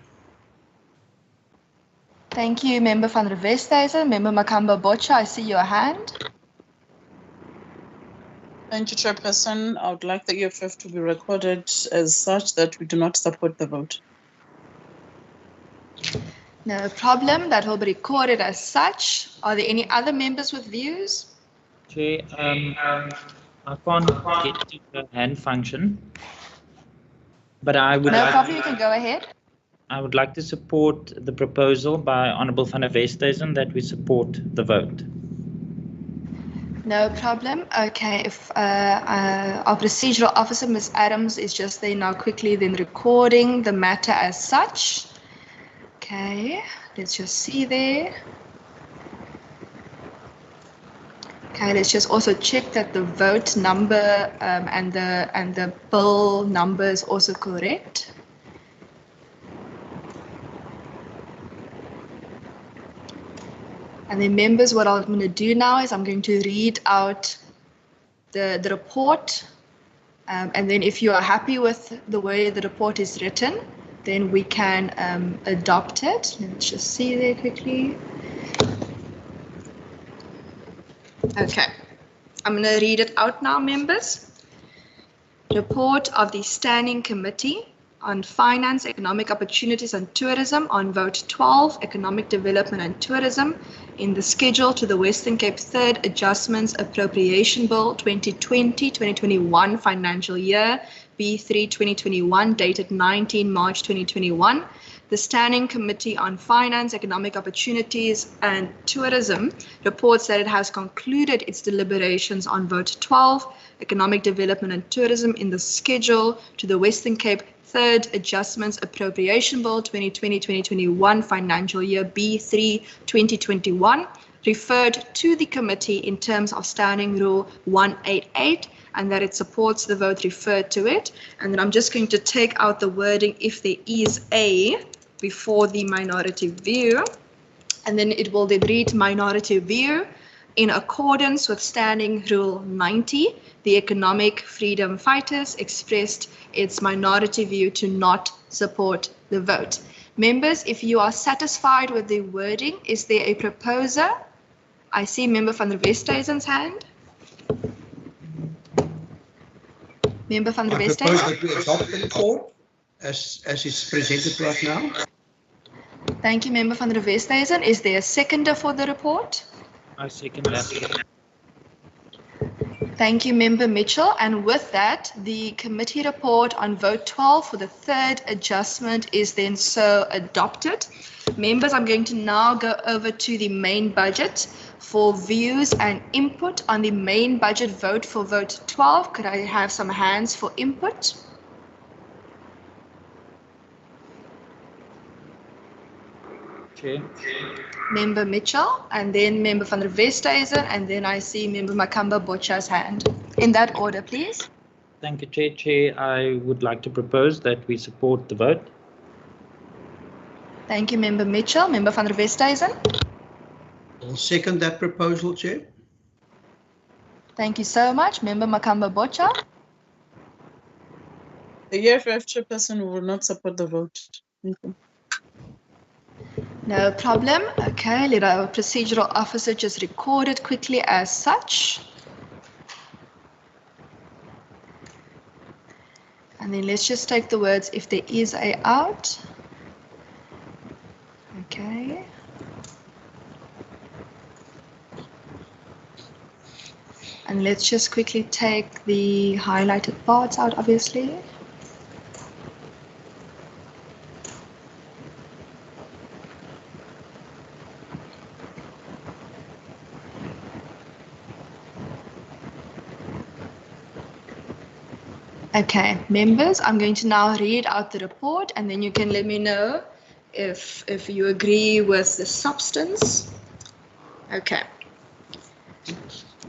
Thank you, Member van der Westhuizen. Member Makamba Bocha, I see your hand. Thank you, Chairperson. I would like the EFF to be recorded as such that we do not support the vote. No problem. That will be recorded as such. Are there any other members with views? Chair, I can't get to the hand function, but I would No problem. You can go ahead. I would like to support the proposal by Honourable van der Westhuizen that we support the vote. No problem. Okay, if our procedural officer, Ms. Adams, is just there now quickly then recording the matter as such. Okay, let's just see there. Okay, let's just also check that the vote number and the bill number is also correct. And then members, what I'm going to do now is I'm going to read out the report. And then if you are happy with the way the report is written, then we can adopt it. Let's just see there quickly. Okay, I'm going to read it out now, members. Report of the Standing Committee on Finance, Economic Opportunities and Tourism on Vote 12, Economic Development and Tourism, in the schedule to the Western Cape Third Adjustments Appropriation Bill 2020-2021 financial year, B3 2021, dated 19 March 2021. The Standing Committee on Finance, Economic Opportunities and Tourism reports that it has concluded its deliberations on Vote 12, Economic Development and Tourism, in the schedule to the Western Cape Third Adjustments Appropriation Bill 2020-2021 financial year B3 2021, referred to the committee in terms of Standing Rule 188, and that it supports the vote referred to it. And then I'm just going to take out the wording "if there is a" before the minority view, and then it will then read minority view. In accordance with Standing Rule 90, the Economic Freedom Fighters expressed its minority view to not support the vote. Members, if you are satisfied with the wording, is there a proposer? I see Member van der Westhuizen's hand. Member van der Westhuizen. I propose that we adopt the report as is presented to us now. Thank you, Member van der Westhuizen. Is there a seconder for the report? I second that. Thank you, Member Mitchell. And with that, the committee report on Vote 12 for the third adjustment is then so adopted. Members, I'm going to now go over to the main budget for views and input on the main budget vote for Vote 12. Could I have some hands for input? Chair. Member Mitchell, and then Member van der Westhuizen, and then I see Member Makamba Bocha's hand. In that order, please. Thank you, Chair. Chair, I would like to propose that we support the vote. Thank you, Member Mitchell. Member van der Westhuizen. I'll second that proposal, Chair. Thank you so much. Member Makamba Bocha. The EFF chairperson will not support the vote. Thank you. No problem. Okay, let our procedural officer just record it quickly as such. And then let's just take the words "if there is a" out. Okay. And let's just quickly take the highlighted parts out, obviously. Okay, members, I'm going to now read out the report, and then you can let me know if you agree with the substance. Okay.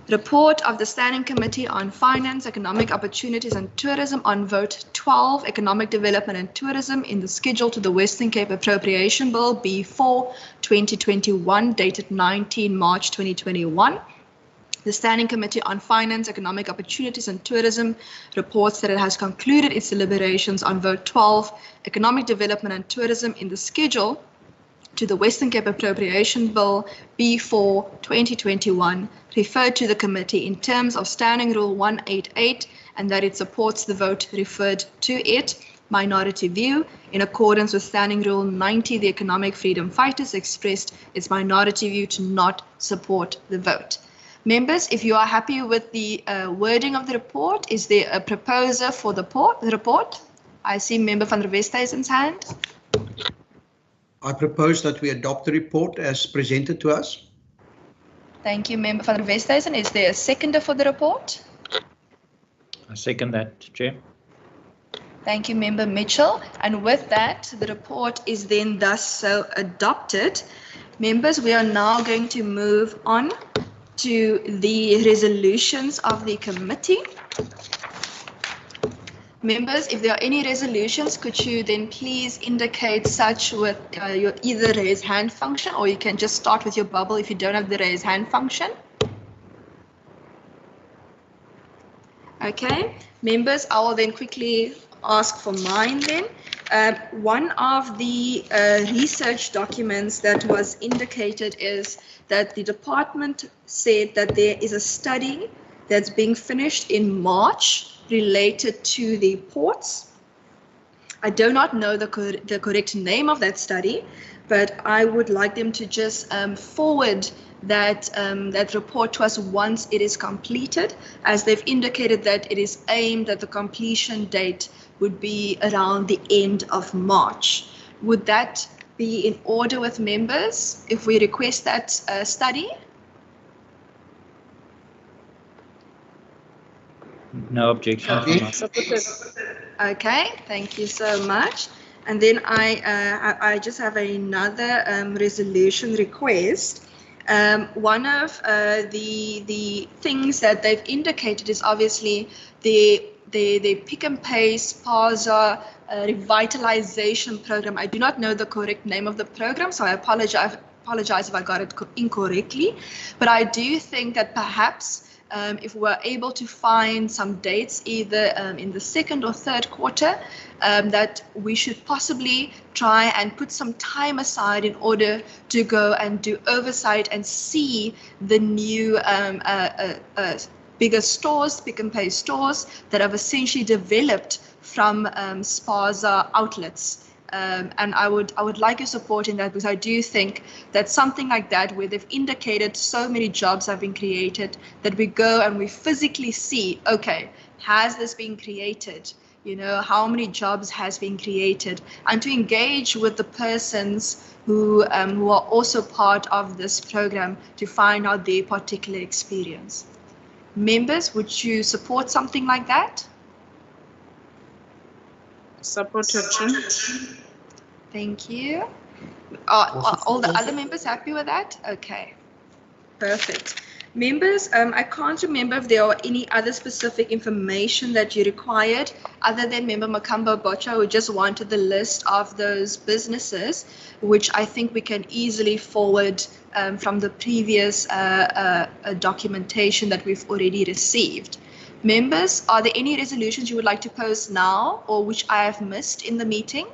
Report of the Standing Committee on Finance, Economic Opportunities and Tourism on Vote 12, Economic Development and Tourism, in the schedule to the Western Cape Appropriation Bill B4 2021, dated 19 March 2021. The Standing Committee on Finance, Economic Opportunities and Tourism reports that it has concluded its deliberations on Vote 12, Economic Development and Tourism, in the schedule to the Western Cape Appropriation Bill B4 2021, referred to the committee in terms of Standing Rule 188, and that it supports the vote referred to it. minority view. In accordance with Standing Rule 90, the economic freedom fighters expressed its minority view to not support the vote. Members, if you are happy with the wording of the report, is there a proposer for the report? I see Member van der Westhuizen's hand. I propose that we adopt the report as presented to us. Thank you, Member van der Westhuizen. Is there a seconder for the report? I second that, Chair. Thank you, Member Mitchell. And with that, the report is then thus so adopted. Members, we are now going to move on to the resolutions of the committee. Members, if there are any resolutions, could you then please indicate such with your either raise hand function, or you can just start with your bubble if you don't have the raise hand function. Okay, members, I will then quickly ask for mine then. One of the research documents that was indicated is that the department said that there is a study that's being finished in March related to the ports. I do not know the correct name of that study, but I would like them to just forward that report to us once it is completed, as they've indicated that it is aimed at the completion date would be around the end of March. Would that be in order with members if we request that study? No objection from us. Okay, thank you so much. And then I just have another resolution request. One of the things that they've indicated is obviously the Pick and Pay SPARZA revitalization program. I do not know the correct name of the program, so I apologize if I got it incorrectly. But I do think that perhaps if we're able to find some dates either in the second or third quarter, that we should possibly try and put some time aside in order to go and do oversight and see the new bigger stores, Pick and Pay stores that have essentially developed from SPARZA outlets. And I would like your support in that, because I do think that something like that, where they've indicated so many jobs have been created, that we go and we physically see, okay, has this been created? You know, how many jobs has been created? And to engage with the persons who are also part of this program to find out their particular experience. Members, would you support something like that? Supported, Chair. Thank you. Are all the other members happy with that? Okay, perfect. Members, I can't remember if there are any other specific information that you required other than Member Makamba Bocha, who just wanted the list of those businesses, which I think we can easily forward from the previous documentation that we've already received. Members, are there any resolutions you would like to pose now or which I have missed in the meeting?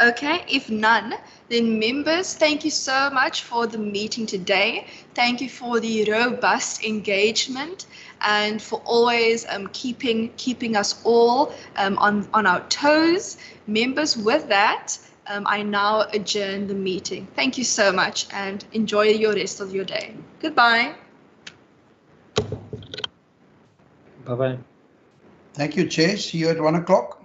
Okay, if none, then members, thank you so much for the meeting today. Thank you for the robust engagement and for always keeping us all on our toes. Members, with that, I now adjourn the meeting. Thank you so much and enjoy your rest of your day. Goodbye. Bye-bye. Thank you, Chair. See you at 1 o'clock.